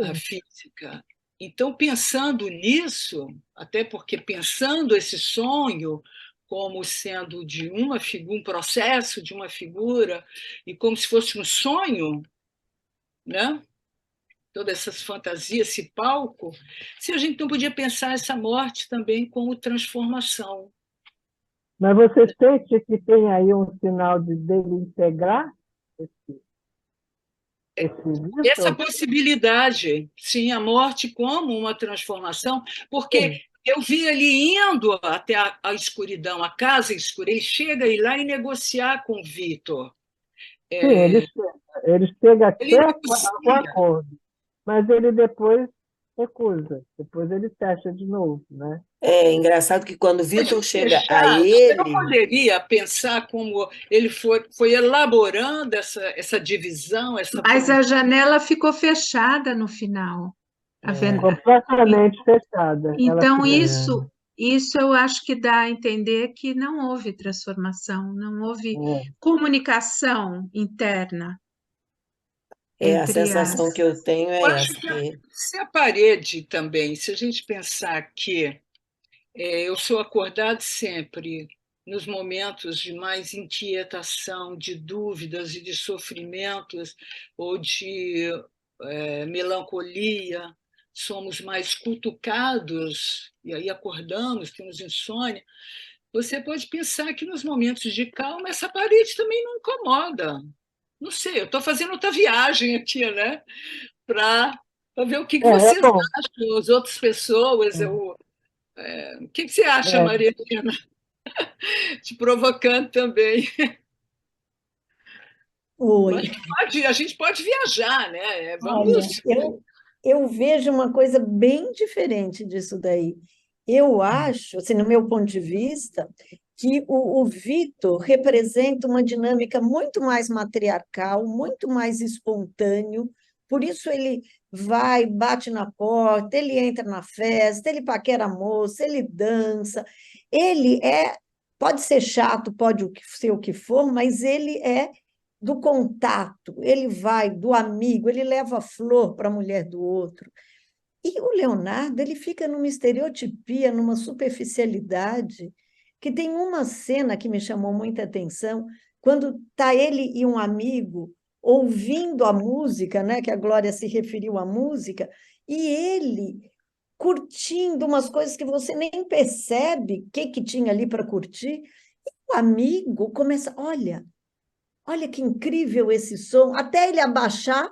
A sim, física. Então, pensando nisso, até porque pensando esse sonho como sendo de uma figura, um processo de uma figura, e como se fosse um sonho, né? Todas essas fantasias, esse palco, se a gente não podia pensar essa morte também como transformação. mas você sente que tem aí um sinal de dele integrar esse Essa Vitor? possibilidade, sim, a morte como uma transformação, porque Sim, eu vi ele indo até a escuridão, a casa escura, ele chega a ir lá e negociar com o Vitor. sim, ele chega. ele chega Ele até o negocia. acordo, mas ele depois recusa, depois ele fecha de novo, né? É engraçado que quando o Pode Vitor chega a fechar. Você não ele, poderia pensar como ele foi elaborando essa divisão, essa Mas fronteira. a janela ficou fechada no final. Tá vendo? Completamente fechada. Ela Então, fica. isso eu acho que dá a entender que não houve transformação, não houve É, comunicação interna a entre sensação que eu tenho Eu é acho essa, que que se a parede também, se a gente pensar que eu sou acordado sempre nos momentos de mais inquietação, de dúvidas e de sofrimentos, ou de melancolia, somos mais cutucados, e aí acordamos, temos insônia. Você pode pensar que nos momentos de calma essa parede também não incomoda. Não sei, eu estou fazendo outra viagem aqui, né? Para ver o que é vocês bom. acham, as outras pessoas. O que você acha, É, Maria Helena? Te provocando também. Oi, Acho que a gente pode viajar, né? olha, Vamos. eu vejo uma coisa bem diferente disso daí. Eu acho, assim, no meu ponto de vista, que o Vitor representa uma dinâmica muito mais matriarcal, muito mais espontâneo, por isso ele vai, bate na porta, ele entra na festa, ele paquera a moça, ele dança, pode ser chato, pode ser o que for, mas ele é do contato, ele vai do amigo, ele leva flor para a mulher do outro. E o Leonardo, ele fica numa estereotipia, numa superficialidade, que tem uma cena que me chamou muita atenção, quando está ele e um amigo ouvindo a música, né, que a Glória se referiu à música, e ele curtindo umas coisas que você nem percebe o que tinha ali para curtir, e o amigo começa, olha que incrível esse som, até ele abaixar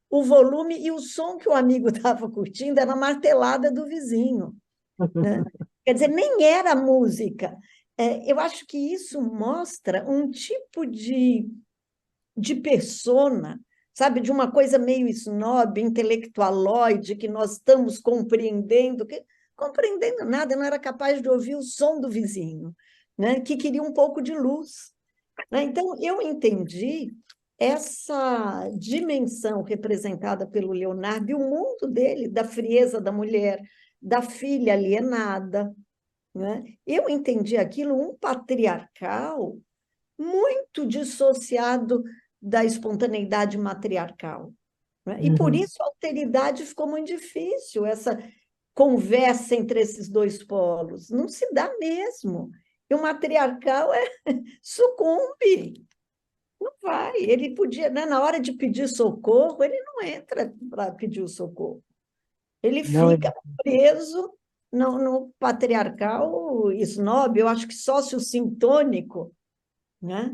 o volume e o som que o amigo estava curtindo era a martelada do vizinho, né? Quer dizer, nem era música. Eu acho que isso mostra um tipo de persona, sabe, de uma coisa meio snob, intelectualoide, que nós estamos compreendendo, compreendendo nada, eu não era capaz de ouvir o som do vizinho, né? Que queria um pouco de luz, né? Então, eu entendi essa dimensão representada pelo Leonardo e o mundo dele, da frieza da mulher, da filha alienada, né? Eu entendi aquilo um patriarcal muito dissociado da espontaneidade matriarcal, né? E por uhum. isso a alteridade ficou muito difícil, essa conversa entre esses dois polos. Não se dá mesmo. E o matriarcal sucumbe. Não vai. Ele podia, né, na hora de pedir socorro, ele não entra para pedir o socorro. Ele Não, fica preso no patriarcal snob, eu acho que sócio sintônico, né?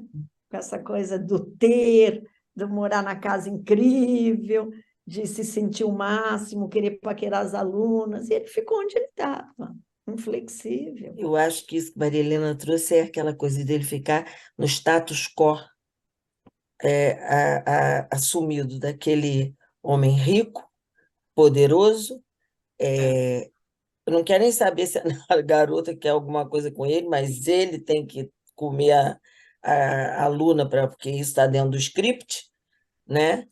Com essa coisa do ter, de morar na casa incrível, de se sentir o máximo, querer paquerar as alunas, e ele ficou onde ele estava, inflexível. eu acho que isso que Maria Helena trouxe é aquela coisa dele ficar no status quo, assumido daquele homem rico, poderoso. Eu não quero nem saber se a garota quer alguma coisa com ele, mas ele tem que comer a aluna, porque isso está dentro do script, né?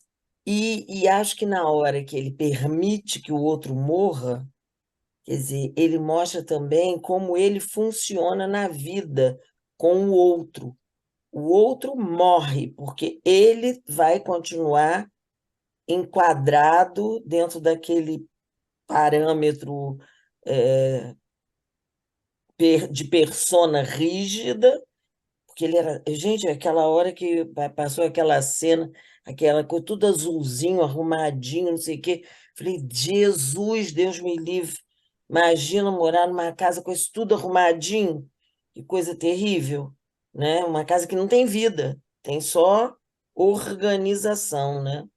E acho que na hora que ele permite que o outro morra, quer dizer, ele mostra também como ele funciona na vida com o outro. O outro morre, porque ele vai continuar enquadrado dentro daquele parâmetro de persona rígida, porque ele era. Gente, aquela hora que passou aquela cena, aquela coisa tudo azulzinho, arrumadinho, não sei o quê. Falei, Jesus, Deus me livre. Imagina morar numa casa com isso tudo arrumadinho. Que coisa terrível, né? Uma casa que não tem vida, tem só organização, né?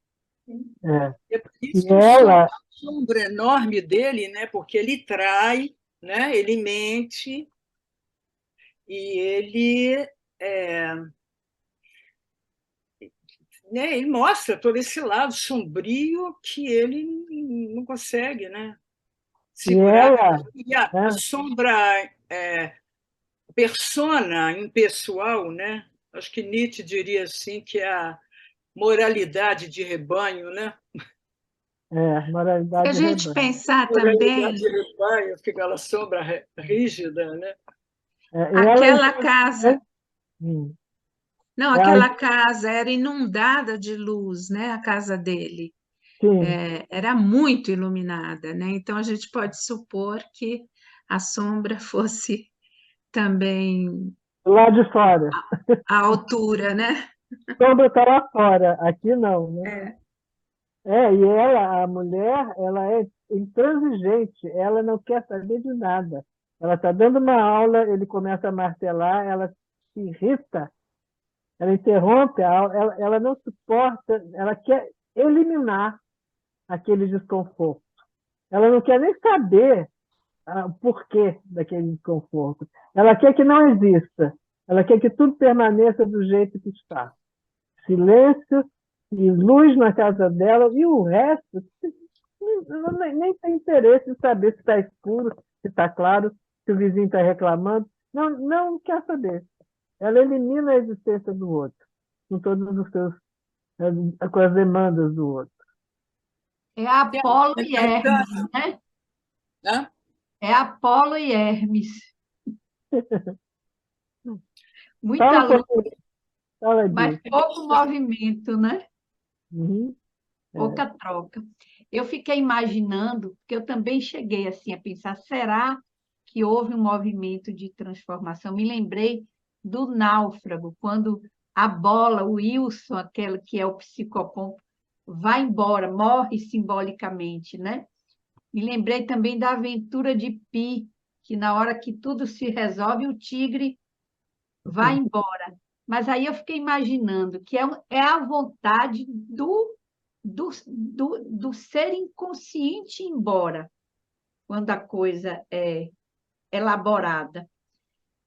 é. É por E isso que ela, a sombra enorme dele, né? Porque ele trai, né? Ele mente e ele né, ele mostra todo esse lado sombrio que ele não consegue, né, E segurar. ela, E a né? sombra, persona impessoal, né? Acho que Nietzsche diria assim que é a moralidade de rebanho, né? É, Se a moralidade gente rebanho. pensar Moralidade também, de rebanho, fica aquela sombra rígida, né? Ela, aquela casa, hum, não, ela, aquela casa era inundada de luz, né? A casa dele. sim, Era muito iluminada, né? Então a gente pode supor que a sombra fosse também lá de fora. a altura, né? Sombra está lá fora, aqui não, né? É. E ela, a mulher, ela é intransigente, ela não quer saber de nada. Ela está dando uma aula, ele começa a martelar, ela se irrita, ela interrompe a aula, ela não suporta, ela quer eliminar aquele desconforto. Ela não quer nem saber o porquê daquele desconforto. Ela quer que não exista. Ela quer que tudo permaneça do jeito que está. Silêncio e luz na casa dela, e o resto nem tem interesse em saber se está escuro, se está claro, se o vizinho está reclamando. Não, não quer saber. Ela elimina a existência do outro, com todos os seus, com as demandas do outro. É Apolo É e Hermes, bacana, né? né? É Apolo e Hermes. Fala Muita um luz, pouquinho, fala mas disso. pouco movimento, né? Uhum. É. Pouca troca. Eu fiquei imaginando, porque eu também cheguei assim a pensar, será que houve um movimento de transformação? Me lembrei do Náufrago, quando a bola, o Wilson, aquele que é o psicopompo, vai embora, morre simbolicamente, né? Me lembrei também da aventura de Pi, que na hora que tudo se resolve, o tigre vai embora. Mas aí eu fiquei imaginando que é a vontade do ser inconsciente ir embora, quando a coisa é elaborada.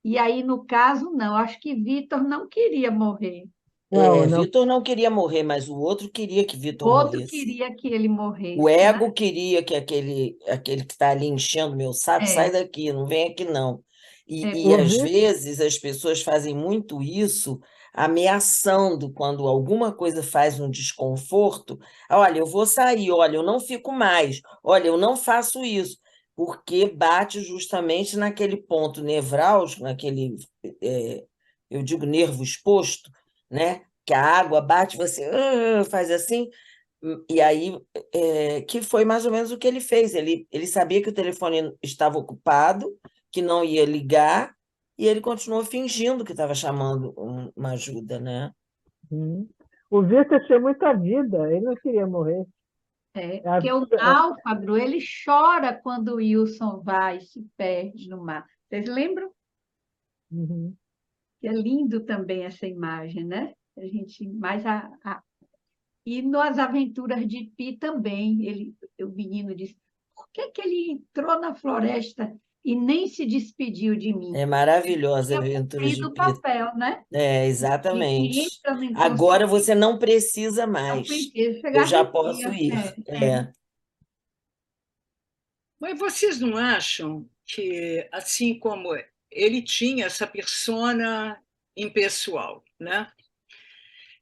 E aí, no caso, não. Acho que Vitor não queria morrer. Não, não. Vitor não queria morrer, mas o outro queria que O Vitor outro morresse. queria que ele O morresse, né? ego queria que aquele que está ali enchendo meu saco, sai É, daqui, não vem aqui não. E O às Vitor, vezes as pessoas fazem muito isso, ameaçando quando alguma coisa faz um desconforto. Olha, eu vou sair, olha, eu não fico mais, olha, eu não faço isso, porque bate justamente naquele ponto nevrálgico, eh, eu digo nervo exposto, né? Que a água bate, você faz assim. E aí, que foi mais ou menos o que ele fez. Ele sabia que o telefone estava ocupado, que não ia ligar, e ele continuou fingindo que estava chamando uma ajuda, né? o Vitor tinha muita vida, ele não queria morrer. A porque o vida, náufrago, ele chora quando o Wilson vai e se perde no mar. Vocês lembram? uhum. Que é lindo também essa imagem, né? A gente, mas e nas aventuras de Pi também, o menino disse: por que que ele entrou na floresta e nem se despediu de mim? É maravilhosa a Tinha aventura de cumprido o Peter. papel, né? É, Que exatamente. entra no Agora inconsciente, você não precisa não mais. precisa Eu chegar já de posso dia. ir. É. Mas vocês não acham que, assim como ele tinha essa persona impessoal, né?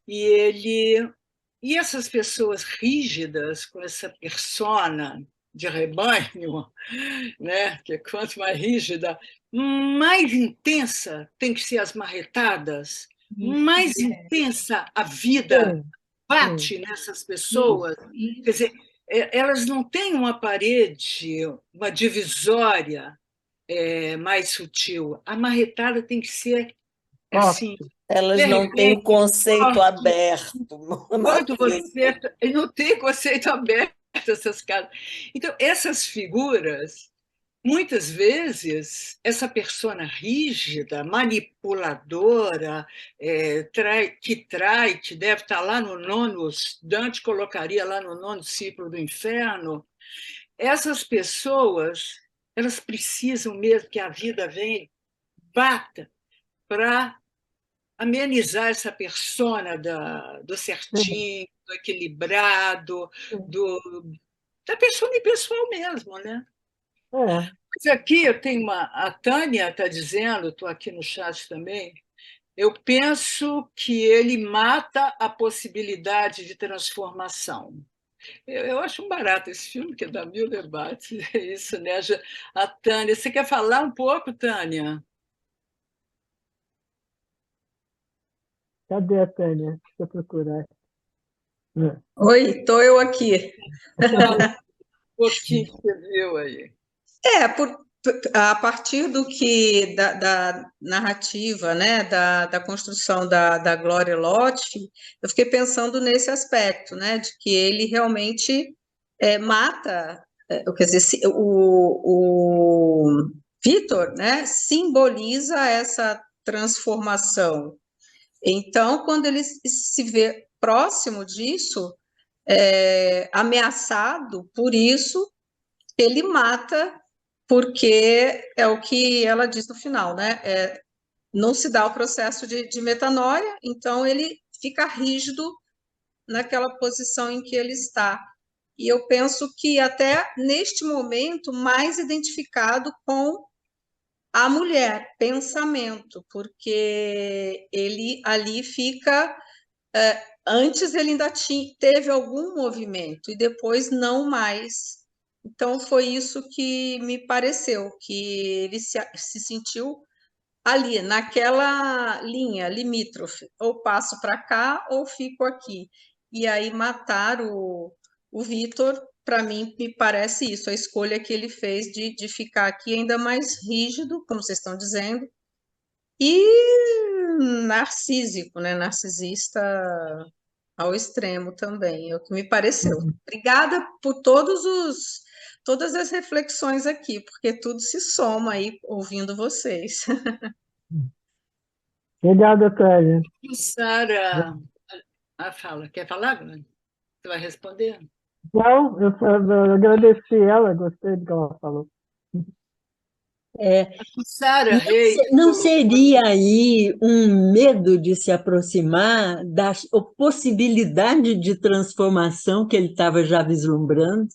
E essas pessoas rígidas com essa persona de rebanho, né? Que quanto mais rígida, mais intensa tem que ser as marretadas, Isso, mais intensa a vida Sim, sim. bate nessas pessoas. isso, Quer isso. dizer, elas não têm uma parede, uma divisória mais sutil. A marretada tem que ser assim, Forte. Elas de não têm o repente, conceito forte. aberto, Quando Marisa. você não tem conceito aberto essas casas. Então, essas figuras, muitas vezes, essa persona rígida, manipuladora, que deve estar lá no nono, Dante colocaria lá no nono ciclo do inferno, essas pessoas, elas precisam mesmo que a vida venha, bata, para amenizar essa persona do Sim, certinho, do equilibrado, sim. da pessoa impessoal mesmo, né? É, Mas aqui eu tenho a Tânia está dizendo, estou aqui no chat também, eu penso que ele mata a possibilidade de transformação. Eu acho um barato esse filme, que dá mil debates, é isso, né? A Tânia, você quer falar um pouco, Tânia? cadê a Tânia? Deixa eu procurar. É. Oi, estou eu aqui. Fala um pouquinho que você viu aí. A partir do que da narrativa, né, da construção da Glória Lotfi, eu fiquei pensando nesse aspecto, né, de que ele realmente mata, quer dizer, o Vitor, né, simboliza essa transformação. Então, quando ele se vê próximo disso, ameaçado por isso, ele mata, porque é o que ela diz no final, né? Não se dá o processo de metanoia, então ele fica rígido naquela posição em que ele está. E eu penso que até neste momento mais identificado com a mulher, pensamento, porque ele ali fica. Antes ele ainda teve algum movimento e depois não mais. Então foi isso que me pareceu, que ele se sentiu ali, naquela linha limítrofe, ou passo para cá ou fico aqui. E aí matar o Vitor, para mim, me parece isso, a escolha que ele fez de ficar aqui ainda mais rígido, como vocês estão dizendo, e narcísico, né? Narcisista ao extremo também, é o que me pareceu. Obrigada por todas as reflexões aqui, porque tudo se soma aí ouvindo vocês. Obrigada, Tânia. Sara, fala. Quer falar, Glória? Você vai responder? Não, eu agradeci ela, gostei do que ela falou. É, Sara não, Reis não colocou seria aí um medo de se aproximar da possibilidade de transformação que ele estava já vislumbrando?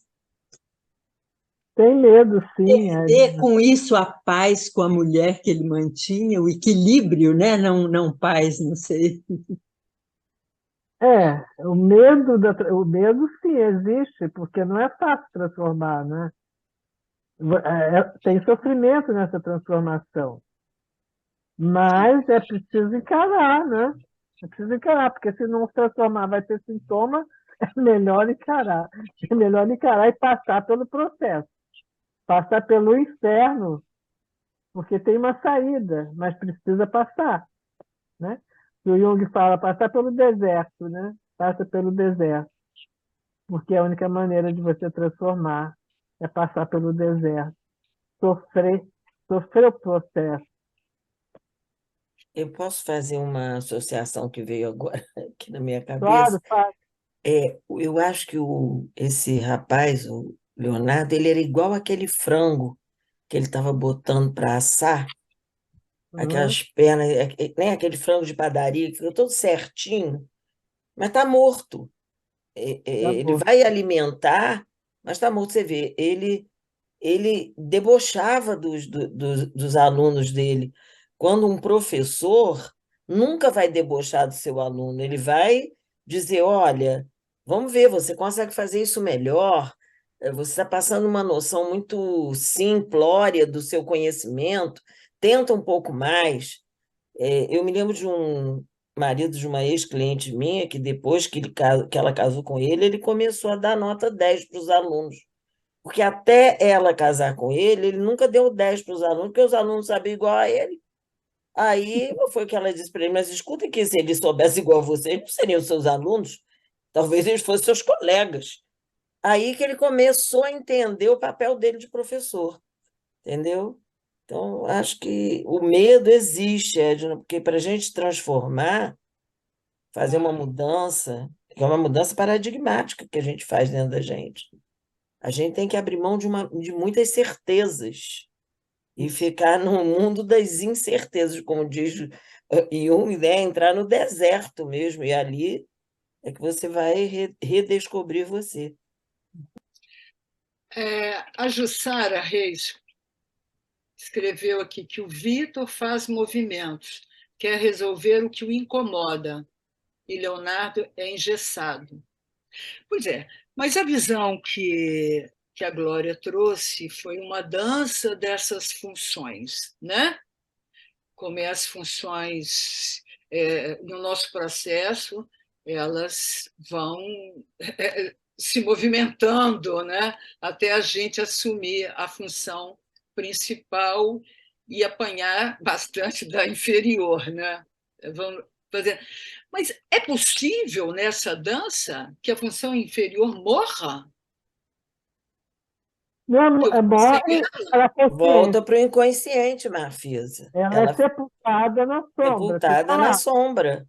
Tem medo, sim. Ter com isso a paz com a mulher que ele mantinha, o equilíbrio, né? Não, não paz, não sei. O medo sim existe, porque não é fácil transformar, né? Tem sofrimento nessa transformação, mas é preciso encarar, né? É preciso encarar, porque se não se transformar vai ter sintoma, é melhor encarar. É melhor encarar e passar pelo processo. Passar pelo inferno, porque tem uma saída, mas precisa passar, né? E o Jung fala passar pelo deserto, né? Passa pelo deserto, porque a única maneira de você transformar é passar pelo deserto, sofrer, sofrer o processo. Eu posso fazer uma associação que veio agora aqui na minha cabeça? Claro, faz. Eu acho que esse rapaz, o Leonardo, ele era igual aquele frango que ele estava botando para assar, Uhum, aquelas pernas, né, aquele frango de padaria que ficou todo certinho, mas está morto. tá Ele bom. vai alimentar, mas está morto. Você vê, ele debochava dos alunos dele. Quando um professor nunca vai debochar do seu aluno, ele vai dizer: olha, vamos ver, você consegue fazer isso melhor. Você está passando uma noção muito simplória do seu conhecimento, tenta um pouco mais. Eu me lembro de um marido de uma ex-cliente minha que depois que ela casou com ele começou a dar nota 10 para os alunos. Porque até ela casar com ele nunca deu 10 para os alunos, porque os alunos sabiam igual a ele. Aí foi o que ela disse para ele, mas escuta que se ele soubesse igual a você, eles não seriam seus alunos, talvez eles fossem seus colegas. Aí que ele começou a entender o papel dele de professor, entendeu? Então, acho que o medo existe, Edna, porque para a gente transformar, fazer uma mudança, que é uma mudança paradigmática que a gente faz dentro da gente. A gente tem que abrir mão de muitas certezas e ficar no mundo das incertezas, como diz Jung, né, entrar no deserto mesmo, e ali é que você vai redescobrir você. A Jussara Reis escreveu aqui que o Vitor faz movimentos, quer resolver o que o incomoda, e Leonardo é engessado. Pois é, mas a visão que a Glória trouxe foi uma dança dessas funções, né? Como as funções, no nosso processo, elas vão se movimentando, né? Até a gente assumir a função principal e apanhar bastante da inferior, né? Vamos fazer. Mas é possível nessa dança que a função inferior morra? Não, Que eu vou morre, ela é Volta consciente, para o inconsciente, Marfisa. ela é Ela sepultada na sombra, fica sepultada na lá. sombra.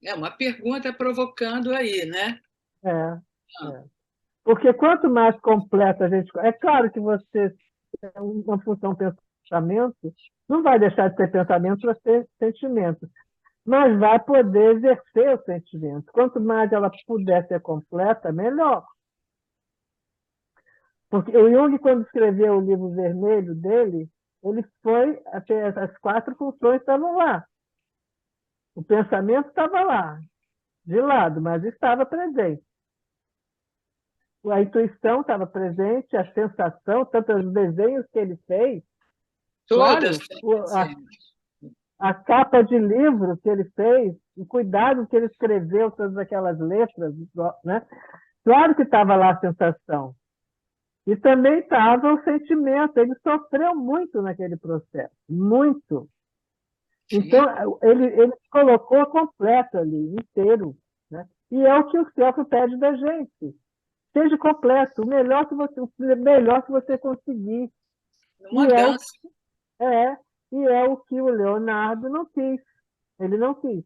É uma pergunta provocando aí, né? É, Ah, é. Porque quanto mais completa a gente. É claro que você tem uma função pensamento, não vai deixar de ser pensamento para ser sentimento, mas vai poder exercer o sentimento. Quanto mais ela puder ser completa, melhor. Porque o Jung, quando escreveu o livro vermelho dele, ele foi, as 4 funções estavam lá. O pensamento estava lá, de lado, mas estava presente. A intuição estava presente, a sensação, tanto os desenhos que ele fez, todas claro, têm a, presente. a capa de livro que ele fez, o cuidado que ele escreveu todas aquelas letras, né? Claro que estava lá a sensação. E também estava o sentimento. Ele sofreu muito naquele processo, muito. Sim. Então, ele colocou completo ali, inteiro. Né? E é o que o Celso pede da gente. Seja completo, o melhor que você conseguir. Numa dança. É, e é o que o Leonardo não quis. Ele não quis.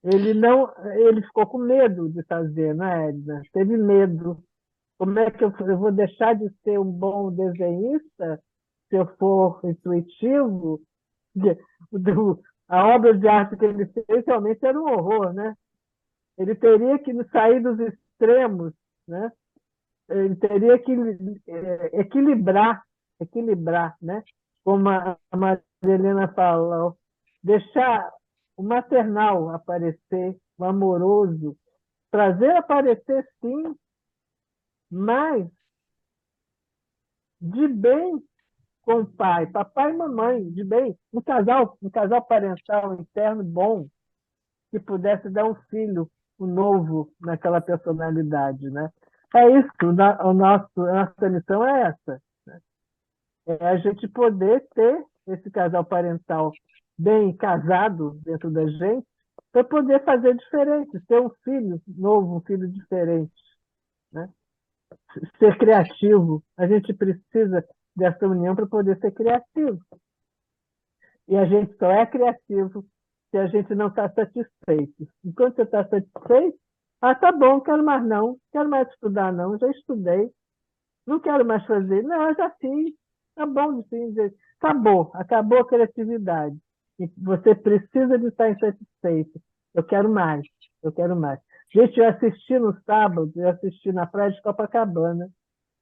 Ele ficou com medo de fazer, né, Edna? Teve medo. Como é que eu vou deixar de ser um bom desenhista se eu for intuitivo? A obra de arte que ele fez realmente era um horror, né? Ele teria que sair dos extremos, né? Ele teria que equilibrar, né? Como a Maria Helena falou, deixar o maternal aparecer, o amoroso, trazer aparecer sim, mas de bem com o pai, papai e mamãe, de bem, um casal parental interno bom, que pudesse dar um filho, um novo naquela personalidade, né? É isso, a nossa missão é essa, né? É a gente poder ter esse casal parental bem casado dentro da gente, para poder fazer diferente, ter um filho novo, um filho diferente, né? Ser criativo. A gente precisa dessa união para poder ser criativo. E a gente só é criativo se a gente não está satisfeito. Enquanto você está satisfeito, tá bom, quero mais não, quero mais estudar não, já estudei, não quero mais fazer, não, eu já fiz, tá bom, sim, acabou a criatividade. E você precisa de estar insatisfeito. Eu quero mais, eu quero mais. Gente, eu assisti no sábado, eu assisti na praia de Copacabana,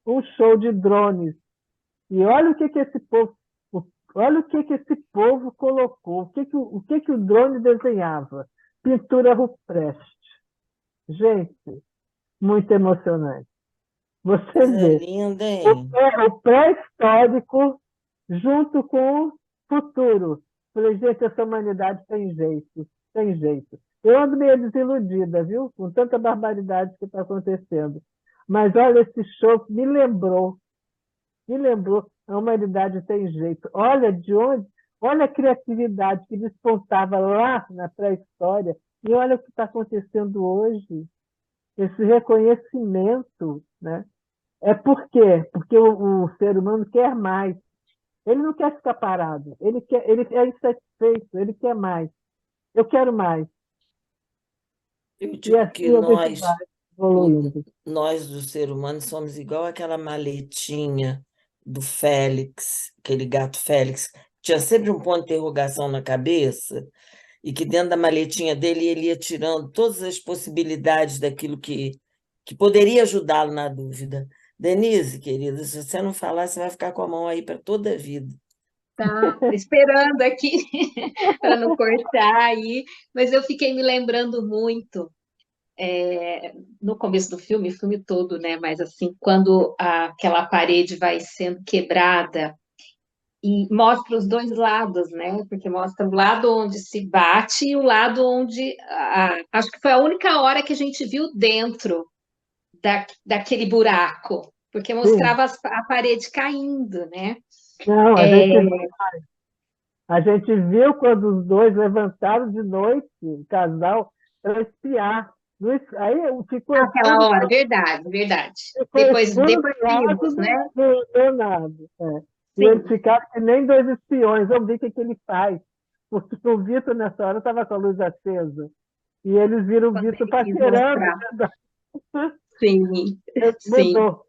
um show de drones. E olha o que esse povo, olha o que esse povo colocou, o que o drone desenhava. Pintura rupestre. Gente, muito emocionante. Você Coisa vê linda, hein? o pré-histórico junto com o futuro. Falei, gente, essa humanidade tem jeito, tem jeito. Eu ando meio desiludida, viu? Com tanta barbaridade que está acontecendo. Mas olha, esse show me lembrou, a humanidade tem jeito. Olha de onde, olha a criatividade que despontava lá na pré-história e olha o que está acontecendo hoje. Esse reconhecimento, né? É por quê? Porque o ser humano quer mais. Ele não quer ficar parado. Ele é insatisfeito. Ele quer mais. Eu quero mais. Eu E digo que assim a gente vai evoluindo. nós, do ser humano, somos igual aquela maletinha do Félix, aquele gato Félix, tinha sempre um ponto de interrogação na cabeça, e que dentro da maletinha dele ele ia tirando todas as possibilidades daquilo que poderia ajudá-lo na dúvida. Denise, querida, se você não falar, você vai ficar com a mão aí para toda a vida. Tá esperando aqui para não cortar aí, mas eu fiquei me lembrando muito no começo do filme, o filme todo, né? Mas assim, quando aquela parede vai sendo quebrada e mostra os dois lados, né? Porque mostra o lado onde se bate e o lado onde acho que foi a única hora que a gente viu dentro daquele buraco, porque Sim. mostrava a parede caindo, né? Não, É, a gente viu quando os dois levantaram de noite, o casal, para espiar. Aí ficou aquela escuro, hora, verdade, verdade. ficou Depois, escuro depois do lado vimos, né? do Leonardo. E eles Sim, ficaram que nem dois espiões. Vamos ver o que ele faz. Porque o Vitor, nessa hora, estava com a luz acesa. E eles viram o quando Vitor ele quis paquerando. mostrar. Sim, sim. Mudou.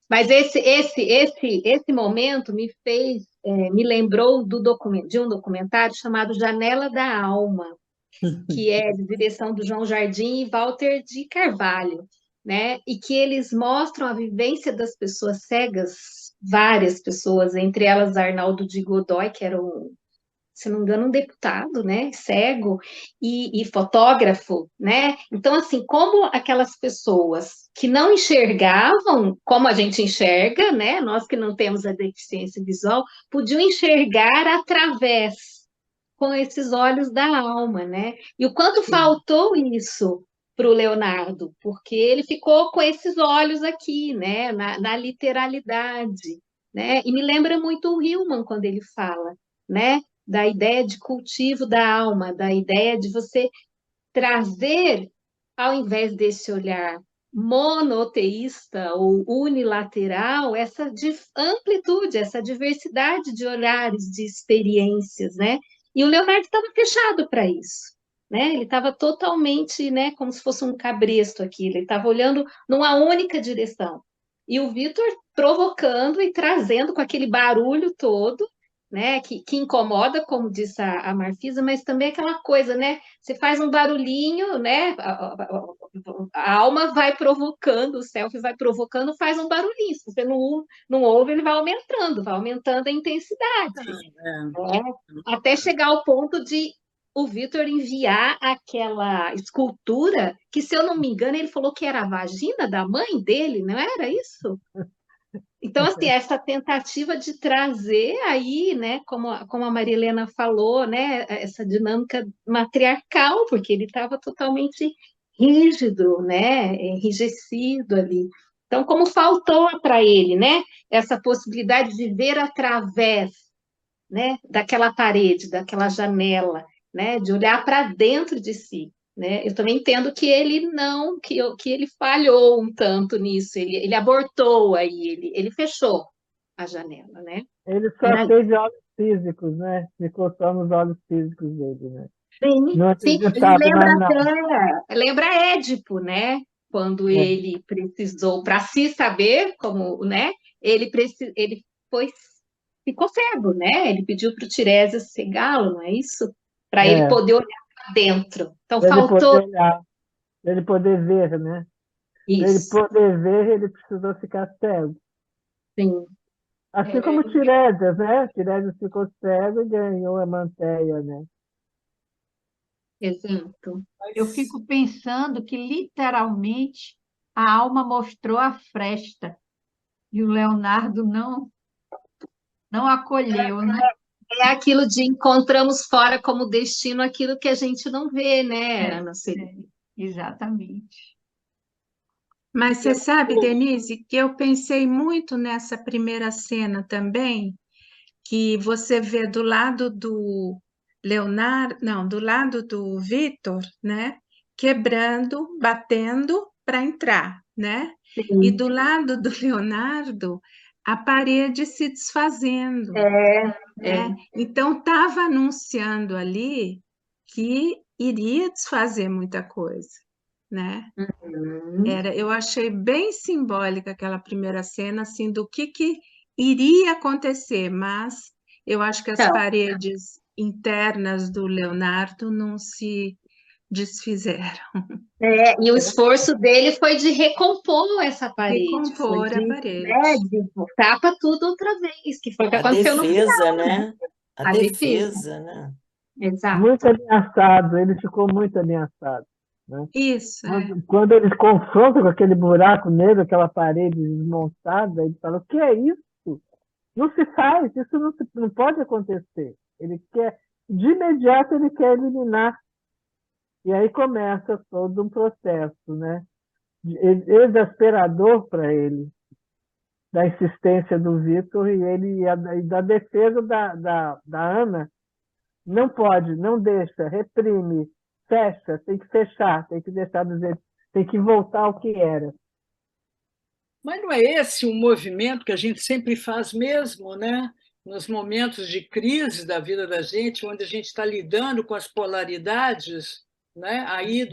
Mas esse momento me lembrou de um documentário chamado Janela da Alma, que é de direção do João Jardim e Walter de Carvalho, né? E que eles mostram a vivência das pessoas cegas, várias pessoas, entre elas Arnaldo de Godoy, que era se não me engano, um deputado, né, cego e fotógrafo, né? Então, assim, como aquelas pessoas que não enxergavam como a gente enxerga, né? Nós que não temos a deficiência visual, podiam enxergar através, com esses olhos da alma, né? E o quanto faltou isso para o Leonardo, porque ele ficou com esses olhos aqui, né? Na literalidade, né? E me lembra muito o Hillman quando ele fala, né? Da ideia de cultivo da alma, da ideia de você trazer, ao invés desse olhar monoteísta ou unilateral, essa amplitude, essa diversidade de olhares, de experiências, né? E o Leonardo estava fechado para isso, né? Ele estava totalmente, né, como se fosse um cabresto aqui, ele estava olhando numa única direção. E o Vitor provocando e trazendo com aquele barulho todo, né, que incomoda, como disse a Marfisa, mas também aquela coisa, né? Você faz um barulhinho, né? A alma vai provocando, o self vai provocando, faz um barulhinho. Se você não ouve, ele vai aumentando a intensidade, né? Até chegar ao ponto de o Vitor enviar aquela escultura, que, se eu não me engano, ele falou que era a vagina da mãe dele, não era isso? Então, assim, essa tentativa de trazer aí, né, como a Maria Helena falou, né, essa dinâmica matriarcal, porque ele estava totalmente rígido, né, enrijecido ali. Então, como faltou para ele, né, essa possibilidade de ver através, né, daquela parede, daquela janela, né, de olhar para dentro de si, né? Eu também entendo que ele não, que ele falhou um tanto nisso, ele abortou aí, ele fechou a janela, né? Ele só Era teve olhos físicos, né? Ficou só nos olhos físicos dele, né? sim, Não sim, ele acreditava em lembra mais nada. até, lembra Édipo, né? Quando É, ele precisou, para se saber como, né? Ele foi, ficou cego, né? Ele pediu para o Tiresias cegá-lo, não é isso? Para ele é. poder olhar para dentro. Então Ele faltou poder olhar, ele poder ver, né? Para ele isso, poder ver, ele precisou ficar cego. sim. Assim como Tiresias, né? Tiresias ficou cego e ganhou a manteia, né? Exato. Eu fico pensando que, literalmente, a alma mostrou a fresta e o Leonardo não acolheu, né? É aquilo de encontramos fora como destino aquilo que a gente não vê, né, Ana Celina? Exatamente. Mas você sabe, Denise, que eu pensei muito nessa primeira cena também, que você vê do lado do Leonardo, não, do lado do Vitor, né? Quebrando, batendo para entrar, né? E Sim. do lado do Leonardo, a parede se desfazendo, É, né? Então estava anunciando ali que iria desfazer muita coisa, né? Uhum. Eu achei bem simbólica aquela primeira cena, assim, do que iria acontecer, mas Eu acho que as Então, paredes internas do Leonardo não se desfizeram. e o esforço dele foi de recompor essa parede, foi Recompor a de, parede. de tapa tudo outra vez, que foi o que A aconteceu no defesa, final, né? A a defesa. defesa, né? Exato. Muito ameaçado, ele ficou muito ameaçado, né? Isso, Quando eles confrontam com aquele buraco negro, aquela parede desmontada, ele fala: o que é isso? Não se faz, isso não pode acontecer. Ele quer, de imediato, ele quer eliminar. E aí começa todo um processo, né? Exasperador para ele, da insistência do Vitor e da defesa da Ana. Não pode, não deixa, reprime, fecha, tem que fechar, tem que deixar do jeito, tem que voltar ao que era. Mas não é esse um movimento que a gente sempre faz mesmo, né? Nos momentos de crise da vida da gente, onde a gente está lidando com as polaridades, né? Aí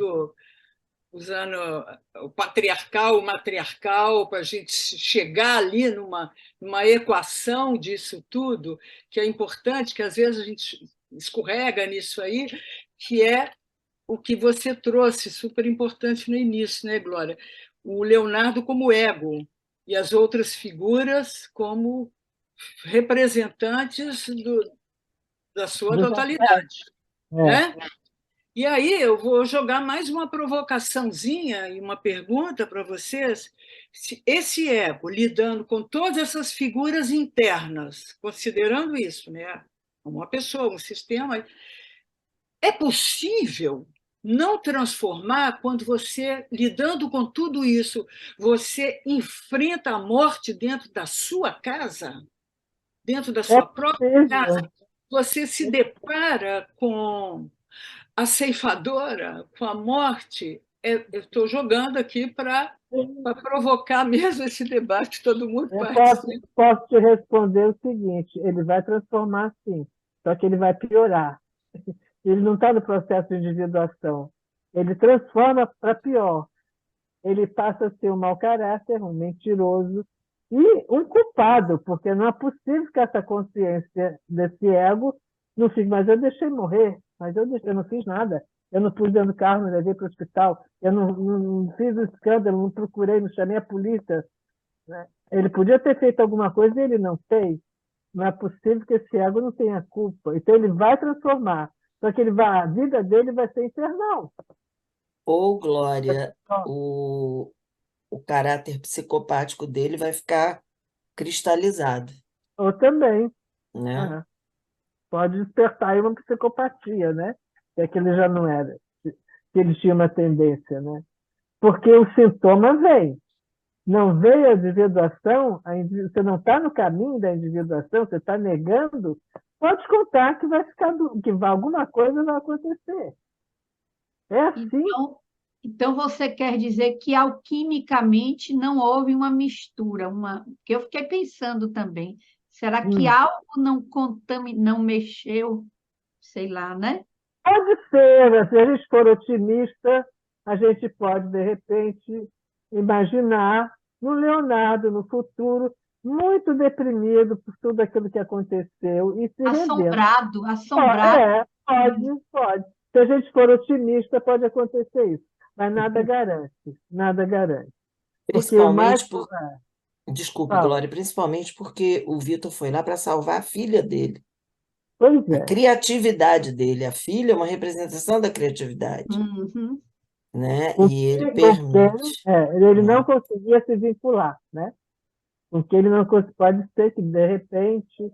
usando o patriarcal, o matriarcal, para a gente chegar ali numa equação disso tudo, que é importante, que às vezes a gente escorrega nisso aí, que é o que você trouxe, super importante no início, né, Glória? O Leonardo como ego e as outras figuras como representantes da sua totalidade, né? E aí eu vou jogar mais uma provocaçãozinha e uma pergunta para vocês. Se esse ego, lidando com todas essas figuras internas, considerando isso, né? Uma pessoa, um sistema, é possível não transformar quando você, lidando com tudo isso, você enfrenta a morte dentro da sua casa, dentro da sua própria casa? Você se depara com a ceifadora, com a morte. Eu estou jogando aqui para provocar mesmo esse debate, todo mundo Eu participa. posso te responder o seguinte: ele vai transformar sim, só que ele vai piorar. Ele não está no processo de individuação. Ele transforma para pior. Ele passa a ser um mau caráter, um mentiroso e um culpado, porque não é possível que essa consciência desse ego não fique, mas eu deixei morrer, mas eu não fiz nada. Eu não pus dentro do carro, não levei para o hospital, eu não fiz o escândalo, não procurei, não chamei a polícia. Né? Ele podia ter feito alguma coisa e ele não fez. Não é possível que esse ego não tenha culpa. Então ele vai transformar. Só que a vida dele vai ser infernal. Ou, Glória, o caráter psicopático dele vai ficar cristalizado, Ou também. né? Pode despertar aí uma psicopatia, né? Que é que ele já não era. Que ele tinha uma tendência, né? Porque o sintoma vem. Não veio a individuação, você não está no caminho da individuação, você está negando, pode contar que vai ficar alguma coisa vai acontecer. É assim. Então você quer dizer que alquimicamente não houve uma mistura, que eu fiquei pensando também. Será que algo não mexeu? Sei lá, né? Pode ser, se a gente for otimista, a gente pode, de repente, imaginar no Leonardo, no futuro, muito deprimido por tudo aquilo que aconteceu e se rendendo. Assombrado. Pode. Se a gente for otimista, pode acontecer isso. Mas nada garante, nada garante. Principalmente Desculpe, Glória, principalmente porque o Vitor foi lá para salvar a filha dele. Pois é. A criatividade dele. A filha é uma representação da criatividade. Uhum. Né? E ele permite. Ele não conseguia se vincular, né? Porque ele não pode ser que, de repente...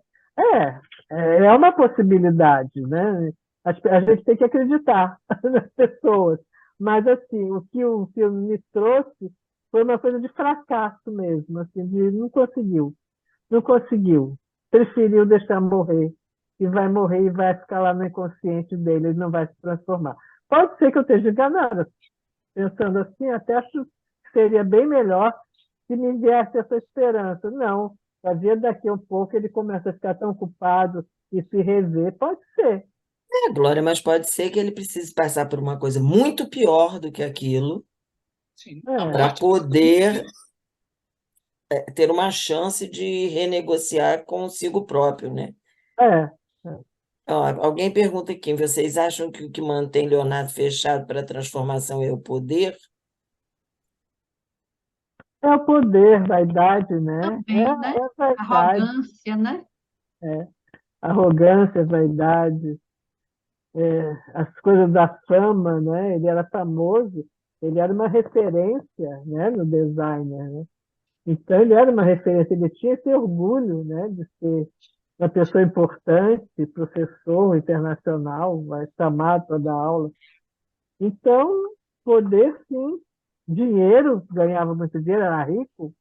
É uma possibilidade, né? A gente tem que acreditar nas pessoas. Mas, assim, o que o filme me trouxe foi uma coisa de fracasso mesmo, assim, não conseguiu. Preferiu deixar morrer, e vai morrer e vai ficar lá no inconsciente dele, ele não vai se transformar. Pode ser que eu esteja enganada, pensando assim, até acho que seria bem melhor se me viesse essa esperança. Não, talvez daqui a um pouco ele comece a ficar tão culpado e se rever, pode ser. Glória, mas pode ser que ele precise passar por uma coisa muito pior do que aquilo para poder ter uma chance de renegociar consigo próprio, né? É, Ó, alguém pergunta aqui, vocês acham que o que mantém Leonardo fechado para a transformação é o poder? é o poder, vaidade, né? Também, né? É vaidade, Arrogância, né? arrogância, vaidade, as coisas da fama, né? Ele era famoso, ele era uma referência, né, no designer, né? Então ele era uma referência, ele tinha esse orgulho, né, de ser uma pessoa importante, professor internacional, vai chamado para dar aula. Então, poder, sim, dinheiro, ganhava muito dinheiro, era rico.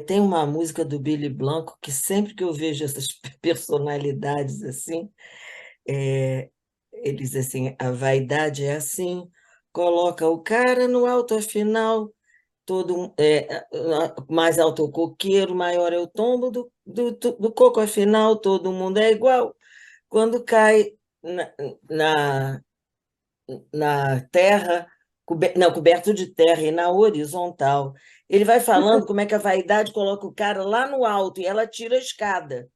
Tem uma música do Billy Blanco que sempre que eu vejo essas personalidades assim, ele diz assim, a vaidade é assim, coloca o cara no alto afinal, mais alto é o coqueiro, maior é o tombo do coco afinal, todo mundo é igual. Quando cai na, na terra, não, coberto de terra e na horizontal. Ele vai falando como é que a vaidade coloca o cara lá no alto e ela tira a escada.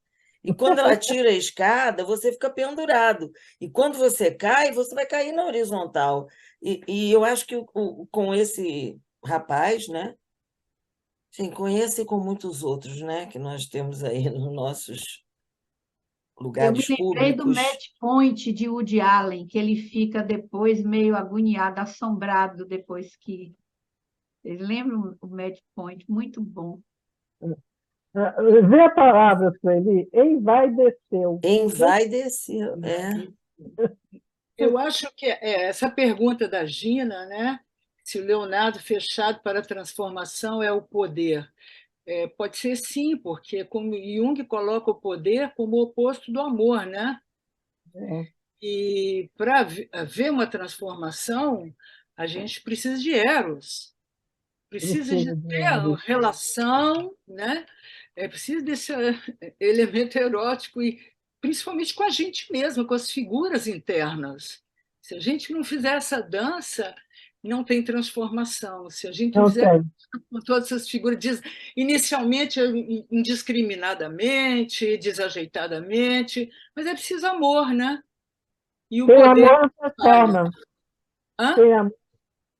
E quando ela tira a escada, você fica pendurado. E quando você cai, você vai cair na horizontal. E eu acho que com esse rapaz, né? Sim, com esse e com muitos outros, né? Que nós temos aí nos nossos Eu me lugares lembrei do públicos. Match Point de Woody Allen, que ele fica depois meio agoniado, assombrado depois que. Vocês lembram o Match Point? Muito bom. Vê a palavra, Sueli, envaideceu. Envaideceu, Eu acho que essa pergunta da Gina, né? Se o Leonardo fechado para a transformação é o poder. Pode ser sim, porque como Jung coloca o poder como o oposto do amor, né? E para haver uma transformação, a gente precisa de eros, precisa de Precisa de ter a Eros. relação, né? Precisa desse elemento erótico e principalmente com a gente mesmo, com as figuras internas. Se a gente não fizer essa dança, não tem transformação. Se a gente não Não fizer tem. com todas essas figuras, inicialmente indiscriminadamente, desajeitadamente, mas é preciso amor, né? E o Sem poder amor não transforma. hã?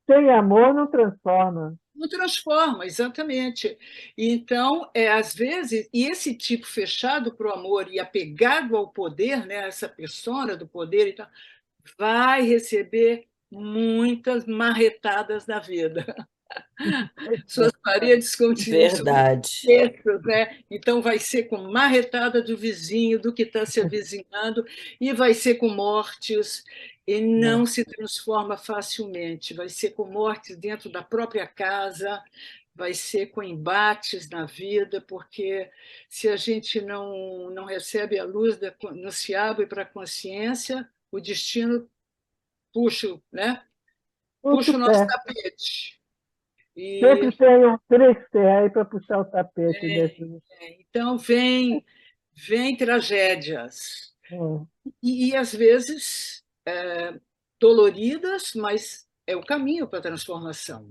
Sem amor não transforma. Não transforma, exatamente. Então, às vezes, e esse tipo fechado para o amor e apegado ao poder, né, essa persona do poder e tal, vai receber muitas marretadas da vida. Suas paredes continuam verdade. textos, né? Então vai ser com marretada do vizinho, do que está se avizinhando, e vai ser com mortes, e não se transforma facilmente. Vai ser com mortes dentro da própria casa, vai ser com embates na vida, porque se a gente não recebe a luz, não se abre para a consciência, o destino puxa, né? Puxa Puxa o o nosso pé. tapete. E Sempre tem um triste aí para puxar o tapete desse. então vem tragédias Hum. e às vezes doloridas, mas é o caminho para a transformação.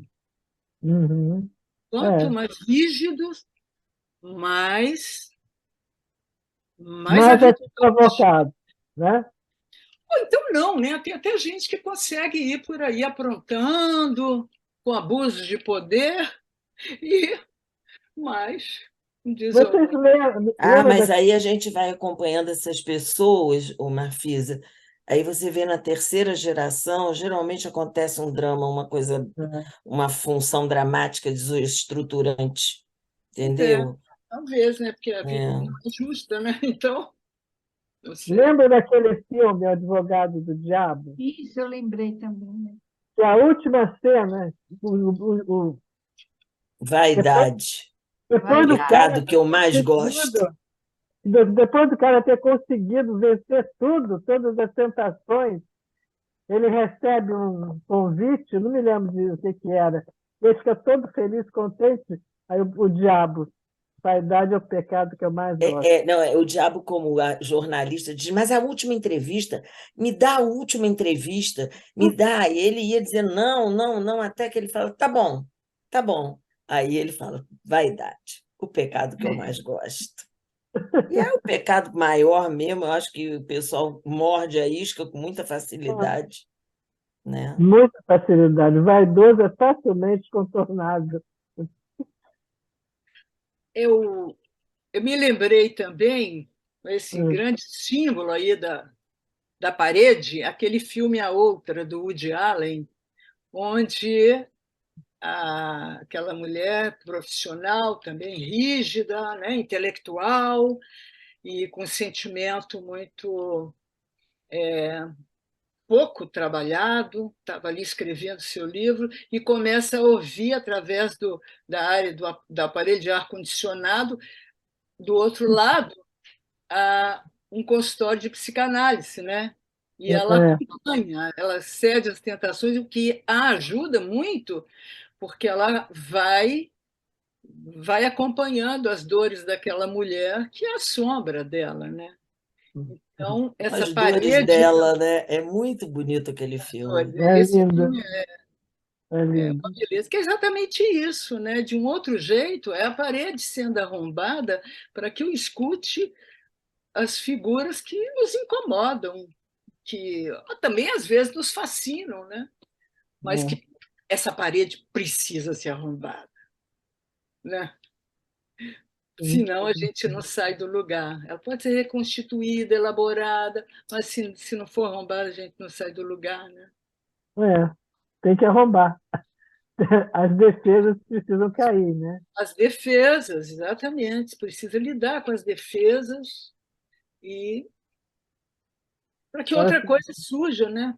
Uhum. Quanto É. mais rígidos, mais a Mas é vida. provocado, né? Ou então não, né? Tem até gente que consegue ir por aí aprontando, com abuso de poder, e mais Vocês desonra. lembram Mas aí a gente vai acompanhando essas pessoas, ô Marfisa. Aí você vê na terceira geração, geralmente acontece um drama, uma coisa, uma função dramática desestruturante, entendeu? Talvez, né? Porque a vida É. não é justa, né? Então, não sei. Lembra daquele filme Advogado do Diabo? Isso eu lembrei também, né? Que a última cena, depois, Vaidade, depois do cara pecado que ter eu mais gosto. conseguido, depois do cara ter conseguido vencer tudo, todas as tentações, ele recebe um convite, não me lembro de o que era, ele fica todo feliz, contente, aí o diabo, vaidade é o pecado que eu mais gosto. Não, o diabo, como a jornalista, diz, mas a última entrevista, me dá a última entrevista, me dá. E ele ia dizendo, não, não, não, até que ele fala, tá bom, tá bom. Aí ele fala, vaidade, o pecado que eu mais gosto. E é o pecado maior mesmo, eu acho que o pessoal morde a isca com muita facilidade, né? Muita facilidade. Vaidoso é facilmente contornado. Eu, eu me lembrei também, esse Hum. grande símbolo aí da parede, aquele filme A Outra, do Woody Allen, onde aquela mulher profissional, também rígida, né, intelectual, e com sentimento muito pouco trabalhado, estava ali escrevendo seu livro e começa a ouvir através da área da aparelho de ar-condicionado, do outro lado, um consultório de psicanálise, né? E ela É, acompanha, ela cede às tentações, o que a ajuda muito, porque ela vai acompanhando as dores daquela mulher, que é a sombra dela, né? Então, essa As dores parede, dela, né? É muito bonito aquele filme. é esse lindo, filme é é lindo. uma beleza, que é exatamente isso, né? De um outro jeito, é a parede sendo arrombada para que eu escute as figuras que nos incomodam, que também às vezes nos fascinam, né? Mas É. que essa parede precisa ser arrombada, né? Senão a gente não sai do lugar. Ela pode ser reconstituída, elaborada, mas se não for arrombada, a gente não sai do lugar, né? É, tem que arrombar. As defesas precisam cair, né? As defesas, exatamente. Precisa lidar com as defesas e para que Elas outra coisa surja, né?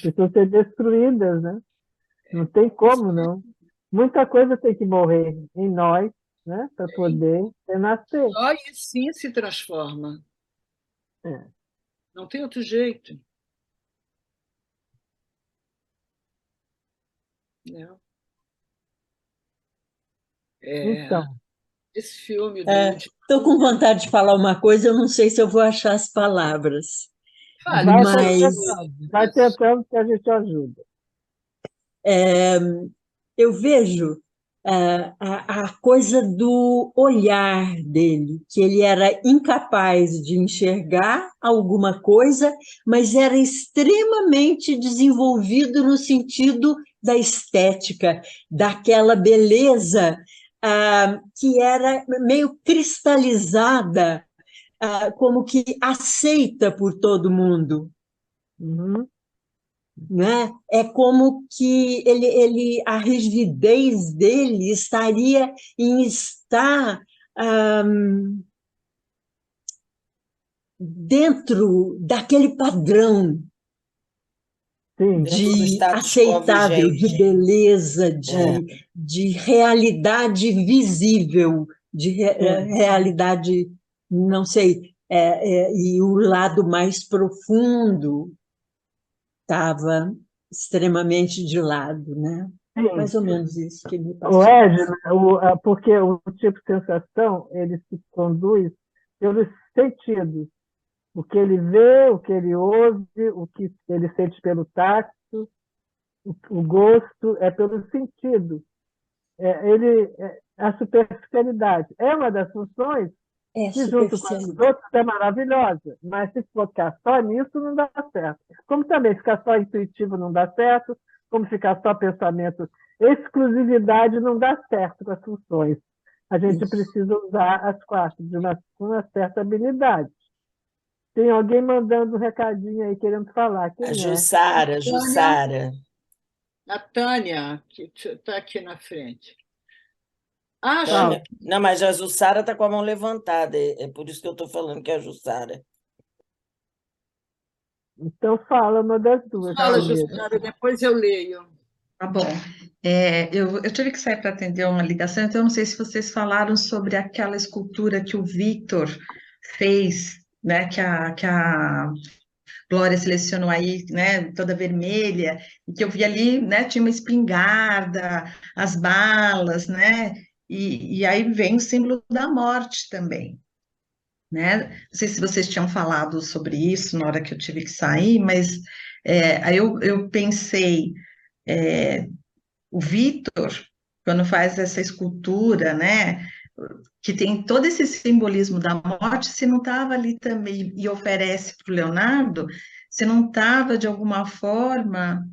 precisam ser destruídas, né? Não tem como, não. Muita coisa tem que morrer em nós, né? Para poder renascer. Só aí sim se transforma. É. Não tem outro jeito, né? Então, Esse filme do Woody Estou com vontade de falar uma coisa, eu não sei se eu vou achar as palavras, Fale, por favor. vai tentando que a gente ajuda. eu vejo a coisa do olhar dele, que ele era incapaz de enxergar alguma coisa, mas era extremamente desenvolvido no sentido da estética, daquela beleza que era meio cristalizada, como que aceita por todo mundo. Uhum. Né? É como que a rigidez dele estaria em estar dentro daquele padrão Sim, Dentro do de status quo aceitável, de vigente. beleza, é, de realidade visível, de sim. realidade, não sei, e o lado mais profundo estava extremamente de lado, né? Sim. Mais ou menos isso que me O passou. Edna, porque o tipo de sensação, ele se conduz pelos sentidos. O que ele vê, o que ele ouve, o que ele sente pelo tacto, o gosto, é pelo sentido. A superficialidade é uma das funções É que, junto com as superficialidade. outras, é maravilhosa. Mas se focar só nisso, não dá certo. Como também ficar só intuitivo não dá certo, como ficar só pensamento, exclusividade não dá certo com as funções. A gente precisa usar as quatro com uma certa habilidade. Tem alguém mandando um recadinho aí, querendo falar. A Quem é? Jussara, Tânia, Jussara. a Tânia, que está aqui na frente. Acha Fala. Tânia. Não, mas a Jussara está com a mão levantada, é por isso que eu estou falando que é a Jussara. Então fala uma das duas Fala, primeiro. Jussara, depois eu leio. Tá bom. Eu tive que sair para atender uma ligação, então eu não sei se vocês falaram sobre aquela escultura que o Victor fez, né, que a Glória selecionou aí, né, toda vermelha, e que eu vi ali, né, tinha uma espingarda, as balas, né, e aí vem o símbolo da morte também, né? Não sei se vocês tinham falado sobre isso na hora que eu tive que sair, mas aí eu pensei, o Vitor, quando faz essa escultura, né, que tem todo esse simbolismo da morte, se não estava ali também, e oferece para o Leonardo, se não estava, de alguma forma, não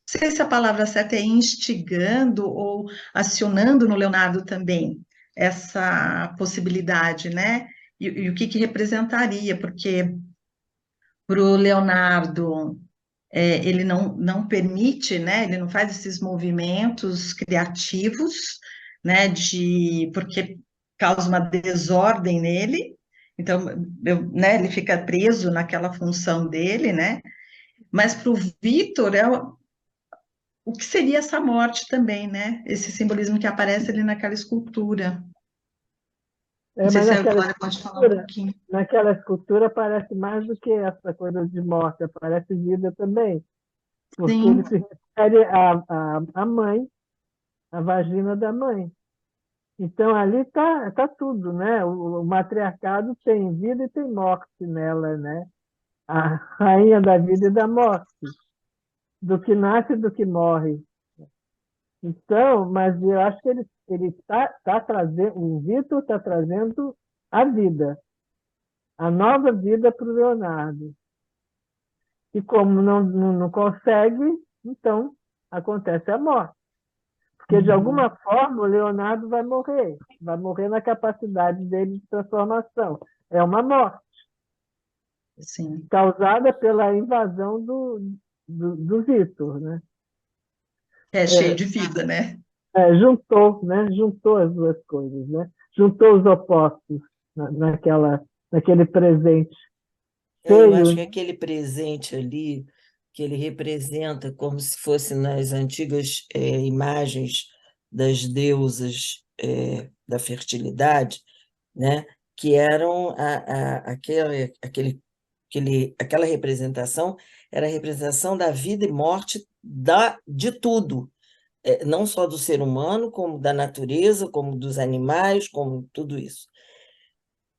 sei se a palavra certa é instigando ou acionando no Leonardo também essa possibilidade, né? E o que que representaria, porque para o Leonardo, ele não permite, né? Ele não faz esses movimentos criativos, né? Porque causa uma desordem nele. Então, né? Ele fica preso naquela função dele, né? Mas para o Vitor o que seria essa morte também, né? Esse simbolismo que aparece ali naquela escultura. Não sei Mas se a Glória pode falar um pouquinho. naquela escultura aparece mais do que essa coisa de morte, aparece vida também, porque Sim, ele se refere à mãe, à vagina da mãe. Então, ali está tudo, né? O matriarcado tem vida e tem morte nela, né? A rainha da vida e da morte, do que nasce e do que morre. Então, mas eu acho que ele tá trazendo, o Vitor está trazendo a vida, a nova vida para o Leonardo. E como não consegue, então acontece a morte. Porque, de alguma forma, o Leonardo vai morrer na capacidade dele de transformação. É uma morte sim. causada pela invasão do Vitor, né? É cheio de vida, né? Juntou as duas coisas, né? Juntou os opostos naquele presente Eu acho feio. que aquele presente ali, que ele representa como se fosse nas antigas imagens das deusas da fertilidade, né? Que eram aquela representação, era a representação da vida e morte de tudo, não só do ser humano, como da natureza, como dos animais, como tudo isso.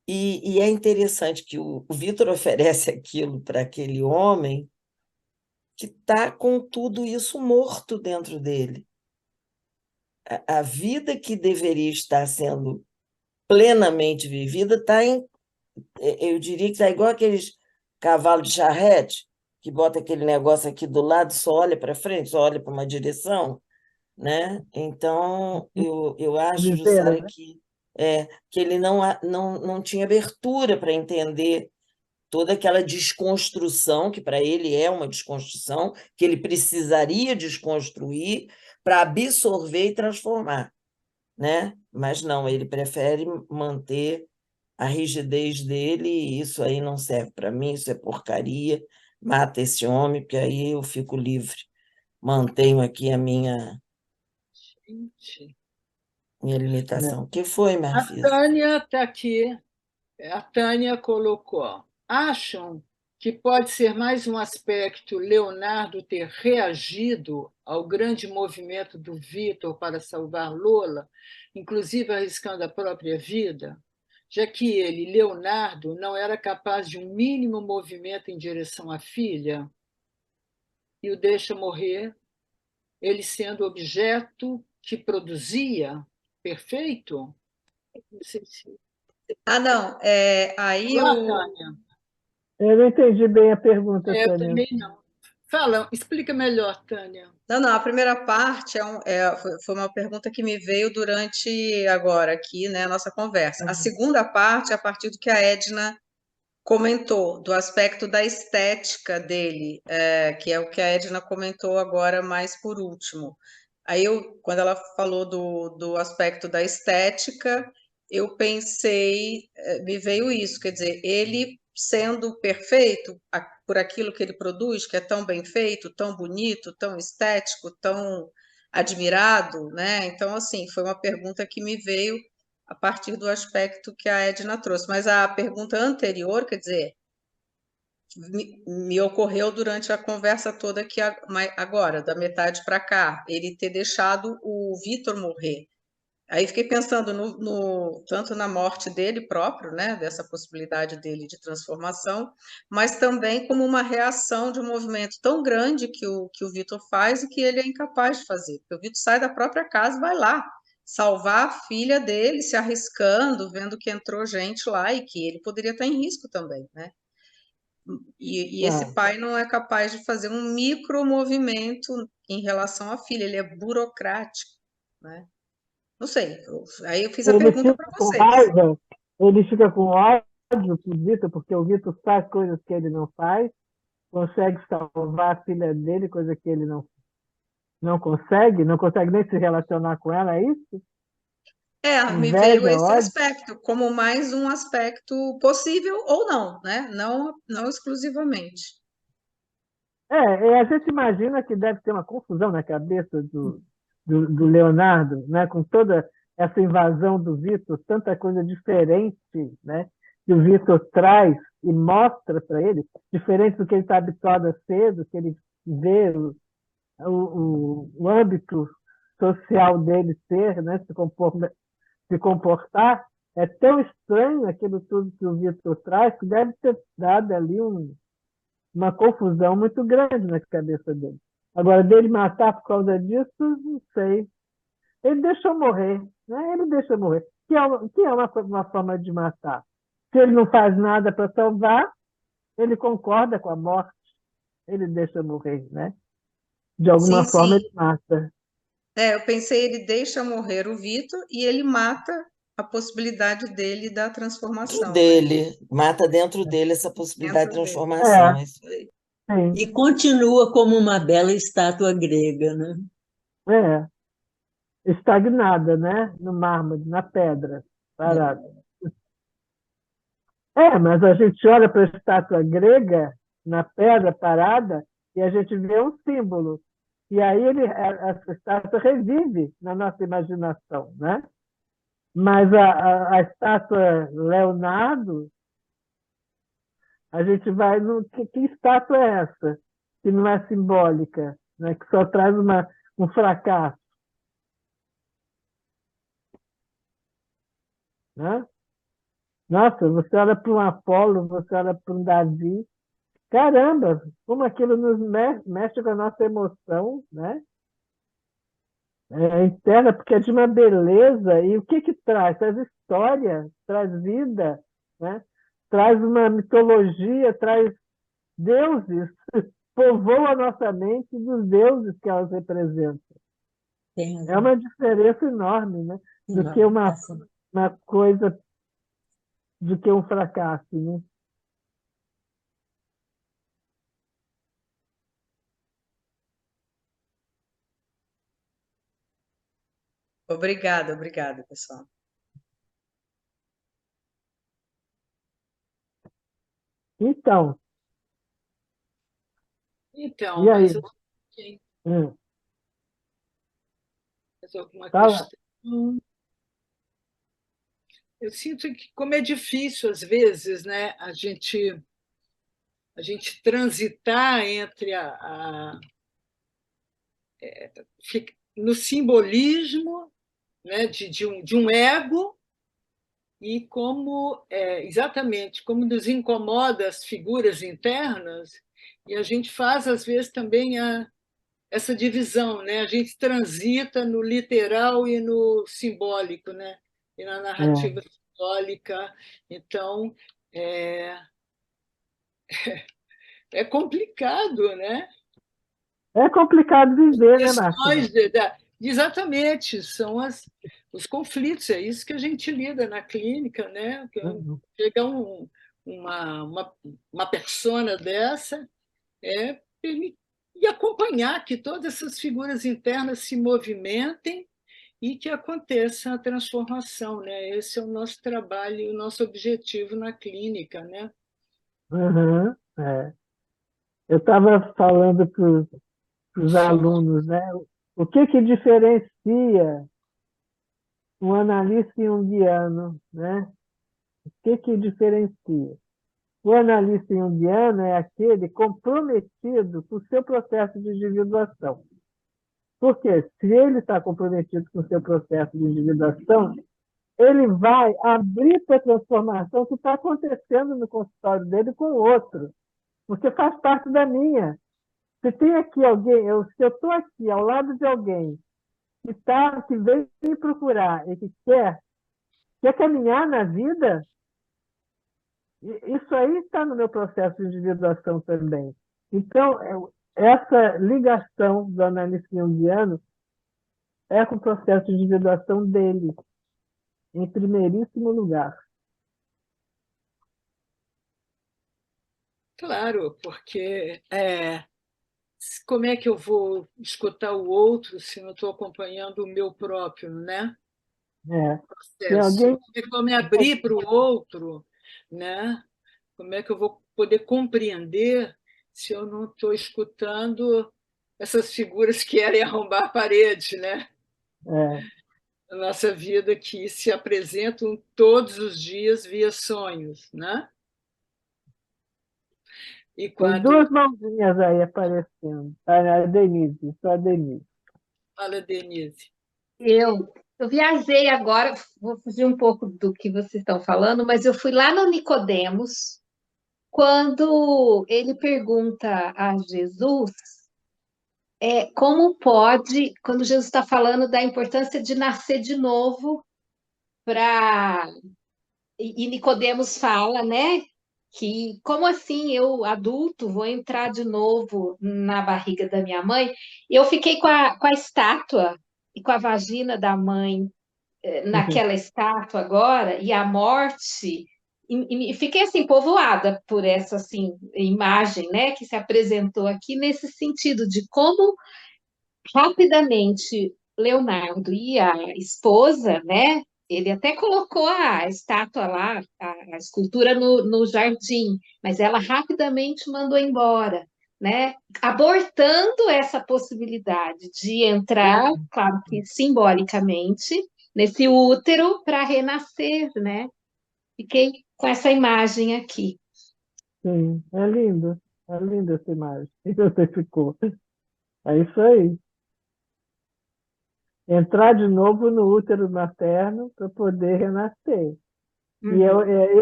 E é interessante que o Vitor oferece aquilo para aquele homem que está com tudo isso morto dentro dele. A vida que deveria estar sendo plenamente vivida está eu diria que está igual aqueles cavalos de charrete, que bota aquele negócio aqui do lado, só olha para frente, só olha para uma direção, né? Então, eu acho, Viveira, Jussara, né? que ele não tinha abertura para entender toda aquela desconstrução, que para ele é uma desconstrução, que ele precisaria desconstruir para absorver e transformar, né? Mas não, ele prefere manter a rigidez dele, e isso aí não serve para mim, isso é porcaria, mata esse homem, porque aí eu fico livre, mantenho aqui a Gente. minha limitação. O que foi, A Marfisa? Tânia está aqui. A Tânia colocou: acham que pode ser mais um aspecto Leonardo ter reagido ao grande movimento do Vitor para salvar Lola, inclusive arriscando a própria vida, já que ele, Leonardo, não era capaz de um mínimo movimento em direção à filha e o deixa morrer, ele sendo objeto que produzia? Perfeito? Não sei se... Ah, não, aí Olá, o... Tânia. Eu não entendi bem a pergunta, Eu Tânia. também não. Fala, explica melhor, Tânia. Não, a primeira parte foi uma pergunta que me veio durante agora aqui, né, a nossa conversa. A segunda parte é a partir do que a Edna comentou, do aspecto da estética dele, que é o que a Edna comentou agora mais por último. Aí quando ela falou do aspecto da estética, eu pensei, me veio isso, quer dizer, ele sendo perfeito por aquilo que ele produz, que é tão bem feito, tão bonito, tão estético, tão admirado, né? Então, assim, foi uma pergunta que me veio a partir do aspecto que a Edna trouxe. Mas a pergunta anterior, quer dizer, me ocorreu durante a conversa toda aqui agora, da metade para cá, ele ter deixado o Vitor morrer. Aí fiquei pensando tanto na morte dele próprio, né, dessa possibilidade dele de transformação, mas também como uma reação de um movimento tão grande que o Vitor faz e que ele é incapaz de fazer. Porque o Vitor sai da própria casa e vai lá salvar a filha dele, se arriscando, vendo que entrou gente lá e que ele poderia estar em risco também, né? E esse pai não é capaz de fazer um micromovimento em relação à filha, ele é burocrático, né? Não sei, aí eu fiz a Ele pergunta fica para com vocês. raiva, ele fica com ódio pro Vitor, porque o Vitor faz coisas que ele não faz, consegue salvar a filha dele, coisa que ele não consegue, não consegue nem se relacionar com ela, é isso? Me veio Inveja, esse ódio? aspecto, como mais um aspecto possível ou não, né? Não exclusivamente. A gente imagina que deve ter uma confusão na cabeça do Leonardo, né? Com toda essa invasão do Vitor, tanta coisa diferente, né? Que o Vitor traz e mostra para ele, diferente do que ele está habituado a ser, do que ele vê o âmbito social dele ser, né? Se comportar. É tão estranho aquilo tudo que o Vitor traz que deve ter dado ali uma confusão muito grande na cabeça dele. Agora, dele matar por causa disso, não sei. Ele deixou morrer, né? Ele deixa morrer. Que é uma forma de matar. Se ele não faz nada para salvar, ele concorda com a morte, ele deixa morrer, né? De alguma Sim, forma, sim. ele mata. Eu pensei, ele deixa morrer o Vitor e ele mata a possibilidade dele da transformação, né? Dele, mata dentro dele essa possibilidade de Dentro dele. transformação. É isso aí. Sim, E continua como uma bela estátua grega, né? estagnada, né? No mármore, na pedra, parada. Mas a gente olha para a estátua grega na pedra parada e a gente vê um símbolo. E aí essa estátua revive na nossa imaginação, né? Mas a estátua Leonardo, a gente vai no que estátua é essa? Que não é simbólica, né? Que só traz um fracasso, né? Nossa, você olha para um Apolo, você olha para um Davi, caramba, como aquilo nos mexe com a nossa emoção, né? Interna, porque é de uma beleza. E o que traz? Traz história, traz vida, né? Traz uma mitologia, traz deuses, povoa a nossa mente dos deuses que elas representam. É uma diferença enorme, né? Do que uma coisa, do que um fracasso, né? Obrigada, pessoal. Então, Então, e aí? mas mais alguma Fala. questão? Eu sinto que, como é difícil, às vezes, né, a gente transitar entre no simbolismo, né, de um ego e exatamente como nos incomoda as figuras internas, e a gente faz, às vezes, também essa divisão, né? A gente transita no literal e no simbólico, né? E na narrativa simbólica. Então, é complicado, né? É complicado viver, né, Questões Marcelo? exatamente, são os conflitos, é isso que a gente lida na clínica, né? Chega uma persona dessa, e acompanhar que todas essas figuras internas se movimentem e que aconteça a transformação, né? Esse é o nosso trabalho, o nosso objetivo na clínica, né? Eu estava falando para os alunos, né? O que diferencia um analista junguiano, né? O que diferencia? O analista junguiano é aquele comprometido com o seu processo de individuação. Porque se ele está comprometido com o seu processo de individuação, ele vai abrir para a transformação que está acontecendo no consultório dele com o outro, porque faz parte da minha. Se tem aqui alguém, se eu estou aqui ao lado de alguém que veio me procurar e que quer caminhar na vida, isso aí está no meu processo de individuação também. Então, essa ligação do analista junguiano é com o processo de individuação dele, em primeiríssimo lugar. Claro, porque como é que eu vou escutar o outro se não estou acompanhando o meu próprio, né? Se alguém... Como é que eu vou me abrir para o outro, né? Como é que eu vou poder compreender se eu não estou escutando essas figuras que querem arrombar a parede, né? Na nossa vida, que se apresentam todos os dias via sonhos, né? E Tem duas mãozinhas aí aparecendo. A Denise, só a Denise. Fala, Denise. Eu viajei agora, vou fugir um pouco do que vocês estão falando, mas eu fui lá no Nicodemos, quando ele pergunta a Jesus como pode, quando Jesus está falando da importância de nascer de novo, e Nicodemos fala, né? Que como assim eu, adulto, vou entrar de novo na barriga da minha mãe? Eu fiquei com a estátua e com a vagina da mãe naquela estátua agora, e a morte, e fiquei assim, povoada por essa assim, imagem, né, que se apresentou aqui, nesse sentido de como rapidamente Leonardo e a esposa, né, ele até colocou a estátua lá, a escultura no jardim, mas ela rapidamente mandou embora, né, abortando essa possibilidade de entrar, claro que simbolicamente, nesse útero para renascer, né? Fiquei com essa imagem aqui. Sim, é lindo essa imagem. E você ficou. É isso aí. Entrar de novo no útero materno para poder renascer. E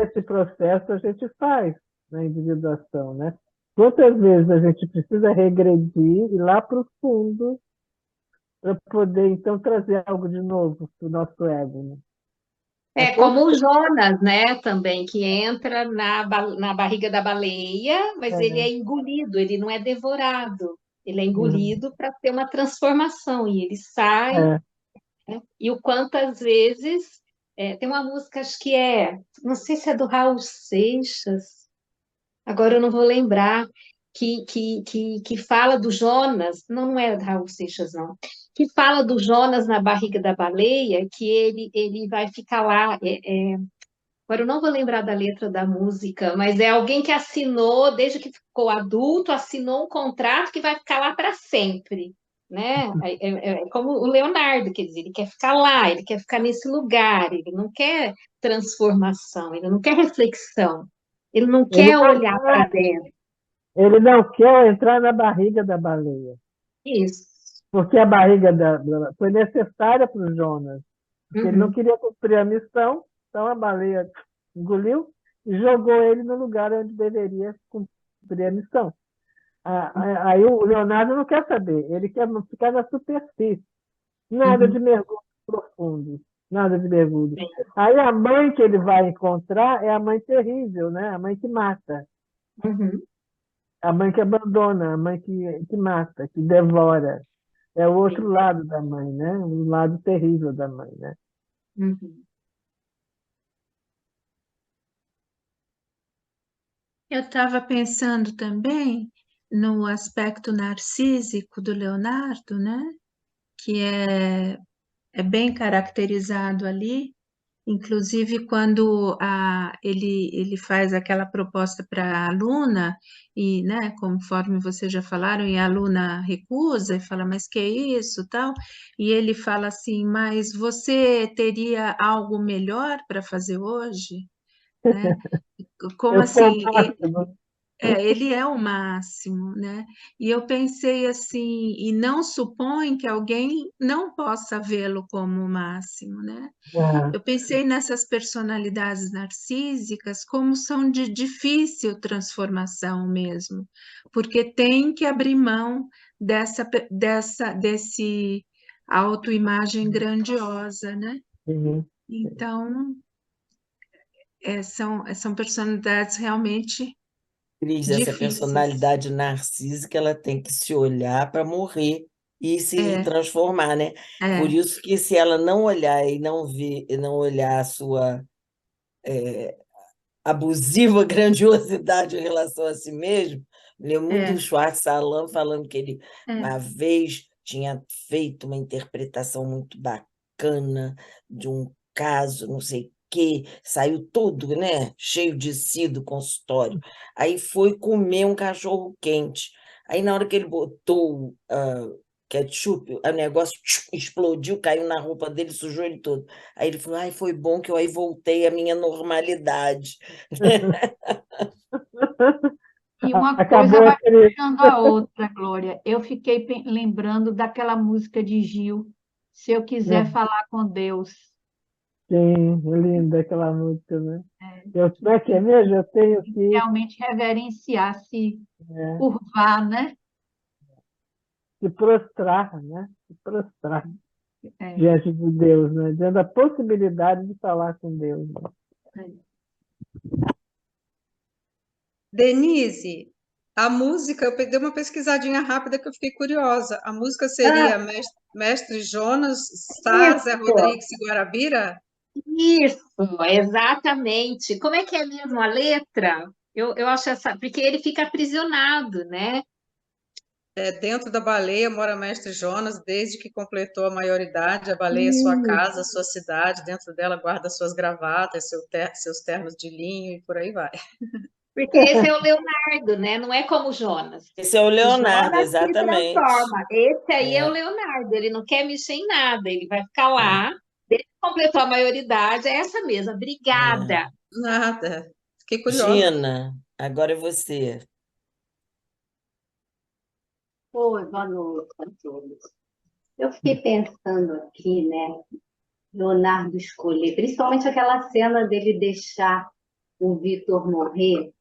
esse processo a gente faz na individuação, né? Quantas vezes a gente precisa regredir e ir lá para o fundo para poder, então, trazer algo de novo para o nosso ego, né? Como o Jonas, né, também, que entra na barriga da baleia, mas ele é engolido, ele não é devorado. Ele é engolido para ter uma transformação, e ele sai. Né? E o quantas vezes... tem uma música, acho que não sei se é do Raul Seixas, agora eu não vou lembrar, que fala do Jonas, não é do Raul Seixas, não, que fala do Jonas na barriga da baleia, que ele vai ficar lá. Agora eu não vou lembrar da letra da música, mas é alguém que assinou, desde que ficou adulto, assinou um contrato que vai ficar lá para sempre. Né? É como o Leonardo, quer dizer, ele quer ficar lá, ele quer ficar nesse lugar, ele não quer transformação, ele não quer reflexão, ele não quer olhar para dentro. Ele não quer entrar na barriga da baleia. Isso. Porque a barriga foi necessária para o Jonas. Ele não queria cumprir a missão, então a baleia engoliu e jogou ele no lugar onde deveria cumprir a missão. Aí o Leonardo não quer saber, ele quer ficar na superfície. Nada de mergulho profundo, nada de mergulho. Aí a mãe que ele vai encontrar é a mãe terrível, né? A mãe que mata. A mãe que abandona, a mãe que mata, que devora. É o outro lado da mãe, né? O lado terrível da mãe, né? Eu estava pensando também no aspecto narcísico do Leonardo, né? Que é bem caracterizado ali, inclusive quando ele faz aquela proposta para a aluna, e, né, conforme vocês já falaram, e a aluna recusa e fala, mas que é isso, tal, e ele fala assim, mas você teria algo melhor para fazer hoje? Né? Como assim? Ele é o máximo, né? E eu pensei assim, e não supõe que alguém não possa vê-lo como o máximo, né? Eu pensei nessas personalidades narcísicas como são de difícil transformação mesmo, porque tem que abrir mão desse autoimagem grandiosa, né? Uhum. Então, são personalidades realmente Cris, essa difíceis. personalidade narcísica, ela tem que se olhar para morrer e se transformar, né? Por isso que se ela não olhar e não ver, e não olhar a sua abusiva grandiosidade em relação a si mesmo, lembro muito do Schwartz Alam falando que ele uma vez tinha feito uma interpretação muito bacana de um caso, não sei o quê, saiu todo, né, cheio de si do consultório. Aí foi comer um cachorro quente. Aí na hora que ele botou ketchup, o negócio explodiu, caiu na roupa dele, sujou ele todo. Aí ele falou, ai, foi bom que eu aí voltei à minha normalidade. E uma coisa Acabou vai aquele. puxando a outra, Glória. Eu fiquei lembrando daquela música de Gil, Se Eu Quiser Falar com Deus. Sim, linda aquela música, né? Como é que é mesmo? Eu tenho que Realmente reverenciar, se é, curvar, né? se prostrar, né? Se prostrar É, diante de Deus, né? Diante da possibilidade de falar com Deus. Né? Denise, a música, eu dei uma pesquisadinha rápida que eu fiquei curiosa. A música seria Mestre Jonas, Sá, Zé Rodrigues e Guarabira? Isso, exatamente. Como é que é mesmo a letra? Eu acho essa, porque ele fica aprisionado, né? Dentro da baleia mora Mestre Jonas, desde que completou a maioridade, a baleia é sua casa, sua cidade, dentro dela guarda suas gravatas, seus ternos de linho e por aí vai. Porque esse é o Leonardo, né? Não é como o Jonas. Esse é o O Leonardo, Jonas se exatamente. transforma. Esse aí é o Leonardo, ele não quer mexer em nada, ele vai ficar lá. Desde que completou a maioridade, é essa mesma. Obrigada. Nada. Fiquei curiosa. Gina, agora é você. Oi, boa noite a todos. Eu fiquei pensando aqui, né? Leonardo escolher, principalmente aquela cena dele deixar o Vitor morrer.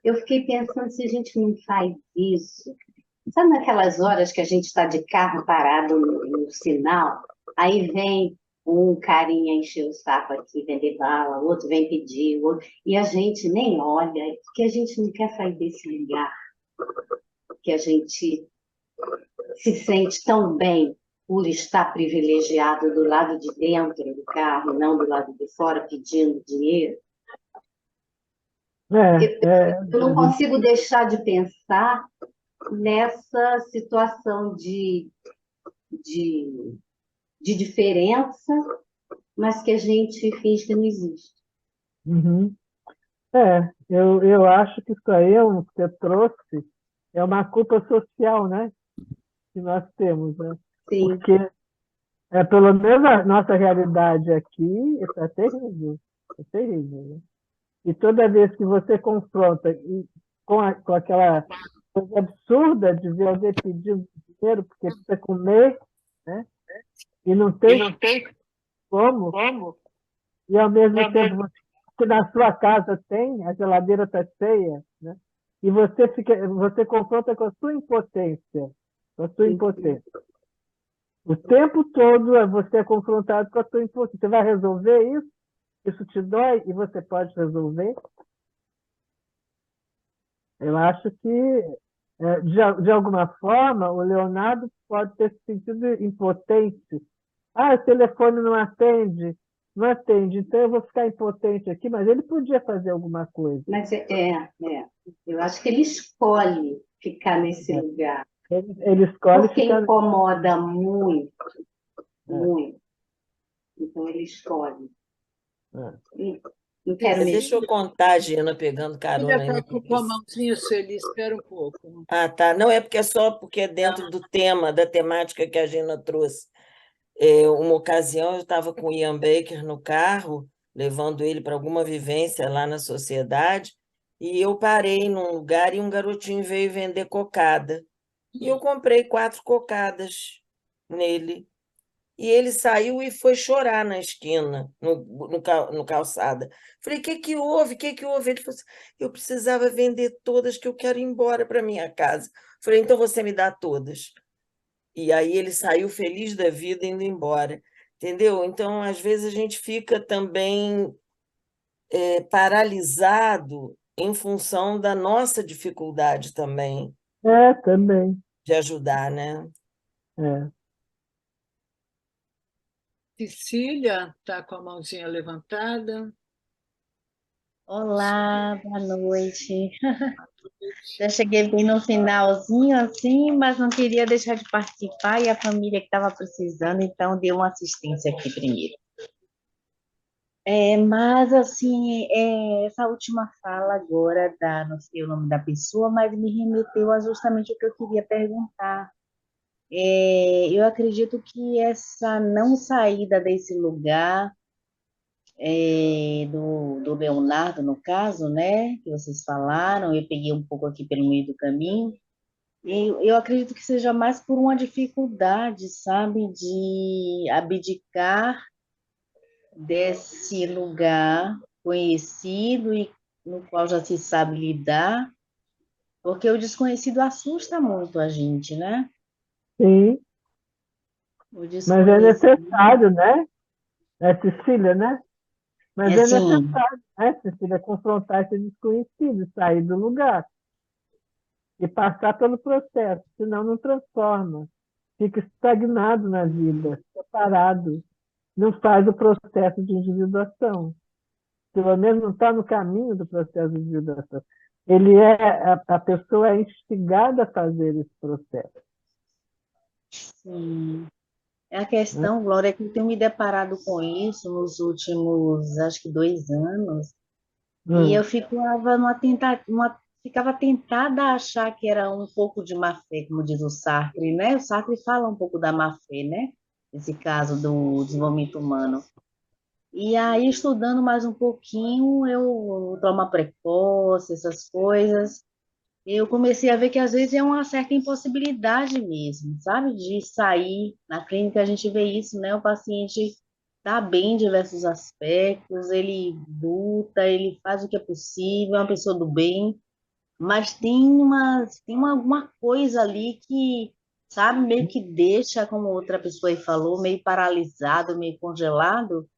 Eu fiquei pensando se a gente não faz isso. Sabe naquelas horas que a gente está de carro parado no sinal, aí vem um carinha encher o saco aqui, vender bala, o outro vem pedir, o outro, e a gente nem olha, porque a gente não quer sair desse lugar que a gente se sente tão bem por estar privilegiado do lado de dentro do carro, não do lado de fora pedindo dinheiro. Eu não consigo deixar de pensar nessa situação de diferença, mas que a gente finge que não existe. Uhum. Eu acho que isso aí que você trouxe é uma culpa social, né? Que nós temos, né? Sim. Porque pelo menos a nossa realidade aqui está terrível, é terrível, né? E toda vez que você confronta com aquela coisa absurda de ver alguém pedindo dinheiro porque precisa comer, né? E não tem como, e ao mesmo tempo que na sua casa tem, a geladeira está cheia, né? E você confronta com a sua impotência, com a sua impotência. O tempo todo você é confrontado com a sua impotência. Você vai resolver isso? Isso te dói e você pode resolver? Eu acho que, de alguma forma, o Leonardo pode ter se sentido impotente. O telefone não atende, então eu vou ficar impotente aqui, mas ele podia fazer alguma coisa. Mas eu acho que ele escolhe ficar nesse lugar. Ele escolhe porque ficar... incomoda muito, muito. Então ele escolhe. Não quero Deixa eu contar, Gina, pegando carona Ele aí. está com a mãozinha, Sueli, espera um pouco. Tá. Não, é porque é dentro do tema, da temática que a Gina trouxe. Uma ocasião eu estava com o Ian Baker no carro, levando ele para alguma vivência lá na sociedade, e eu parei num lugar e um garotinho veio vender cocada. E eu comprei 4 cocadas nele. E ele saiu e foi chorar na esquina, no calçada. Falei, o que houve? O que houve? Ele falou assim, eu precisava vender todas que eu quero ir embora para minha casa. Falei, então você me dá todas. E aí ele saiu feliz da vida indo embora, entendeu? Então, às vezes, a gente fica também paralisado em função da nossa dificuldade também Também. de ajudar, né? É. Cecília está com a mãozinha levantada. Olá, boa noite. Já cheguei bem no finalzinho, assim, mas não queria deixar de participar e a família que estava precisando, então dei uma assistência aqui primeiro. Mas, assim, essa última fala agora, não sei o nome da pessoa, mas me remeteu a justamente o que eu queria perguntar. Eu acredito que essa não saída desse lugar, do Leonardo, no caso, né, que vocês falaram, eu peguei um pouco aqui pelo meio do caminho, eu acredito que seja mais por uma dificuldade, sabe, de abdicar desse lugar conhecido e no qual já se sabe lidar, porque o desconhecido assusta muito a gente, né? Sim, O mas é desconhecido. necessário, né? É Cecília, né? Mas é Assim, necessário, né, Cecília, confrontar esse desconhecido, sair do lugar e passar pelo processo, senão não transforma. Fica estagnado na vida, fica parado, não faz o processo de individuação. Pelo menos não está no caminho do processo de individuação. A pessoa é instigada a fazer esse processo. sim. É a Né? questão, Glória, é que eu tenho me deparado com isso nos últimos, acho que 2 anos, e eu Hum, ficava tentada a achar que era um pouco de má fé, como diz o Sartre, né? O Sartre fala um pouco da má fé, né? Nesse caso do desenvolvimento humano. E aí, estudando mais um pouquinho, eu trauma precoce, essas coisas, eu comecei a ver que às vezes é uma certa impossibilidade mesmo, sabe? De sair. Na clínica a gente vê isso, né? O paciente está bem em diversos aspectos, ele luta, ele faz o que é possível, é uma pessoa do bem, mas alguma coisa ali que, sabe, meio que deixa, como outra pessoa aí falou, meio paralisado, meio congelado,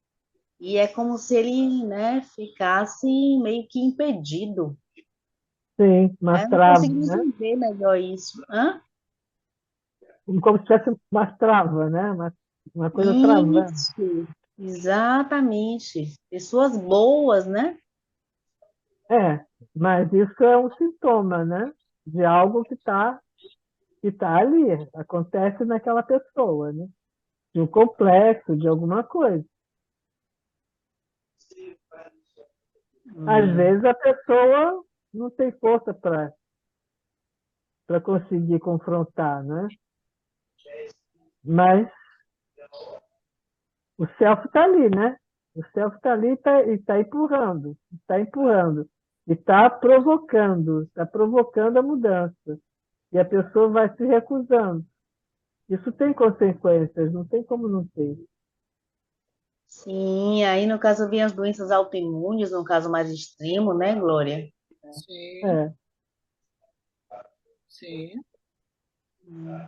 e é como se ele, né, ficasse meio que impedido, sim, uma né? Não trava, consegui né? entender melhor isso. Hã? Como se tivesse uma trava, né? Uma coisa travando. Isso, exatamente. Pessoas boas, né? É, mas isso é um sintoma, né? De algo que tá ali, acontece naquela pessoa, né? De um complexo, de alguma coisa. Às Hum, vezes a pessoa não tem força para conseguir confrontar, né? Mas o self está ali, né? O self está ali e está empurrando, e está provocando a mudança. E a pessoa vai se recusando. Isso tem consequências, não tem como não ter. sim, aí no caso vem as doenças autoimunes, no caso mais extremo, né, Glória? Sim, É, sim.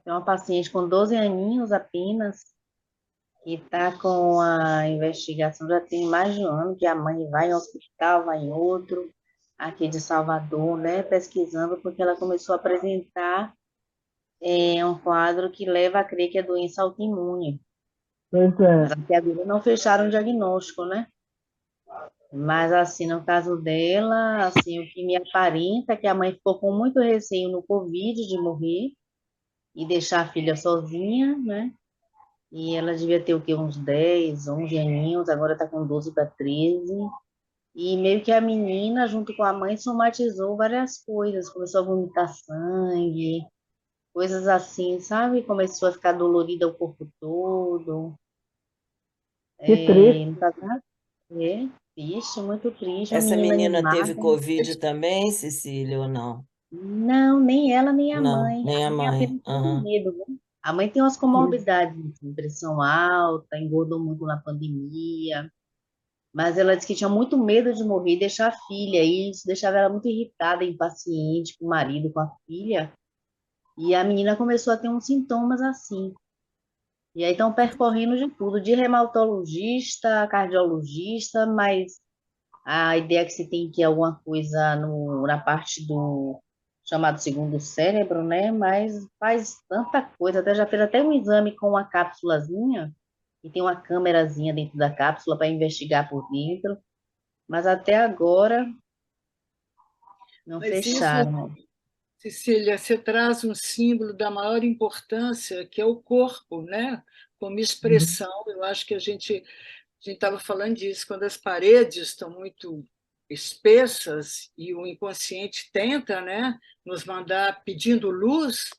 Tem uma paciente com 12 aninhos apenas, que está com a investigação, já tem mais de um ano, que a mãe vai em hospital, vai em outro, aqui de Salvador, né, pesquisando, porque ela começou a apresentar um quadro que leva a crer que é doença autoimune. pois Mas é. até agora não fecharam o diagnóstico, né? Mas, assim, no caso dela, assim, o que me aparenta é que a mãe ficou com muito receio no Covid de morrer e deixar a filha sozinha, né? E ela devia ter o quê? Uns 10, 11 aninhos, agora está com 12 para 13. E meio que a menina, junto com a mãe, somatizou várias coisas. Começou a vomitar sangue, coisas assim, sabe? Começou a ficar dolorida o corpo todo. Que triste. Não tá nada. Triste, muito triste. Uma Essa menina menina teve animada. Covid também, Cecília, ou não? Não, nem ela, nem a Não, mãe. nem A a mãe mãe. apenas teve Aham. medo, né? A mãe tem umas comorbidades, assim, pressão alta, engordou muito na pandemia, mas ela disse que tinha muito medo de morrer e deixar a filha, e isso deixava ela muito irritada, impaciente com o marido, com a filha, E a menina começou a ter uns sintomas assim. E aí estão percorrendo de tudo, de reumatologista, cardiologista, mas a ideia é que se tem que alguma coisa na parte do chamado segundo cérebro, né? Mas faz tanta coisa, até já fez até um exame com uma cápsulazinha, e tem uma câmerazinha dentro da cápsula para investigar por dentro, mas até agora não Mas isso, fecharam. Cecília, você traz um símbolo da maior importância, que é o corpo, né? Como expressão. Eu acho que a gente estava falando disso, quando as paredes estão muito espessas e o inconsciente tenta, né, nos mandar pedindo luz,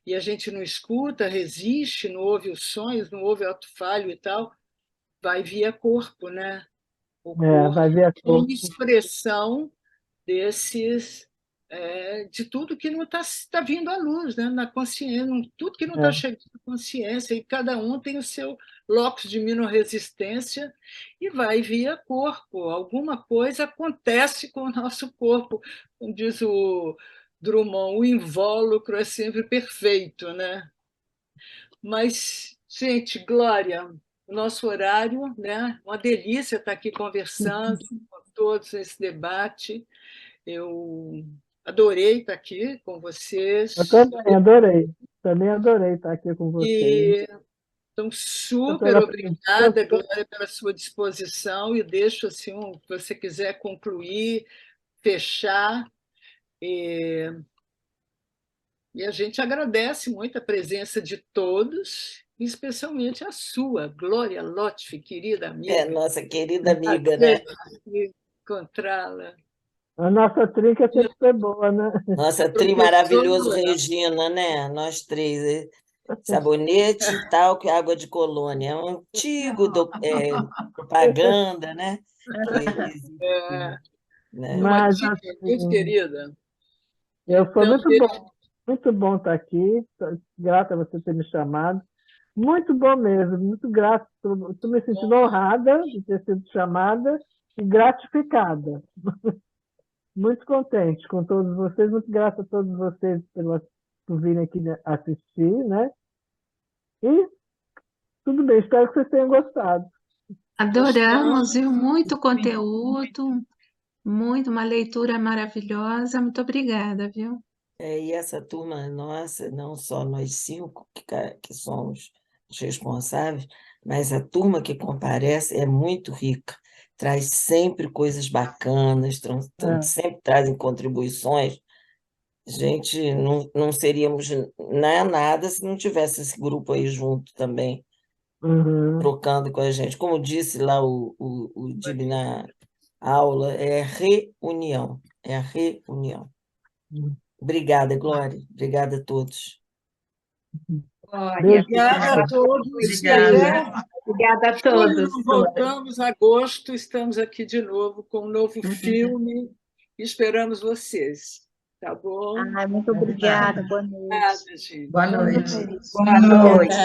e a gente não escuta, resiste, não ouve os sonhos, não ouve o alto-falho e tal, vai via corpo, né? O Vai ver a corpo como corpo. expressão de tudo que não está vindo à luz, né? Na consciência, tudo que não está chegando à consciência, e cada um tem o seu locus de minoresistência e vai via corpo. Alguma coisa acontece com o nosso corpo, como diz o Drummond, o invólucro é sempre perfeito, né? Mas, gente, Glória, o nosso horário, né? Uma delícia estar aqui conversando com todos nesse debate. Eu adorei estar aqui com vocês. Eu também adorei. Também adorei estar aqui com vocês. Então, super Doutora obrigada, Glória, pela sua disposição. E deixo, assim, se você quiser concluir, fechar. E a gente agradece muito a presença de todos, especialmente a sua, Glória Lotfi, querida amiga. Nossa querida amiga, né? Encontrá-la. A nossa trinca sempre foi boa, né? Nossa, tri maravilhoso, Regina, né? Nós três. Sabonete, talco e água de colônia. É um antigo propaganda, né? Mas, uma dica muito querida. Foi muito bom estar aqui. Grata a você ter me chamado. Muito bom mesmo, muito grata. Estou me sentindo honrada de ter sido chamada e gratificada. Muito contente com todos vocês, muito grata a todos vocês por virem aqui assistir, né? E tudo bem, espero que vocês tenham gostado. Adoramos, viu? Muito conteúdo, uma leitura maravilhosa. Muito obrigada, viu? E essa turma nossa, não só nós 5 que somos os responsáveis, mas a turma que comparece é muito rica, traz sempre coisas bacanas, sempre trazem contribuições. A gente não seríamos nada se não tivesse esse grupo aí junto também, trocando com a gente. Como disse lá o Dib na aula, é reunião, é a reunião. Obrigada, Glória. Obrigada a todos. Obrigada a todos. Obrigada a todos. Voltamos em agosto, estamos aqui de novo com um novo filme. Esperamos vocês. Tá bom? Muito obrigada. Boa noite. Obrigada, gente. Boa noite. Boa noite.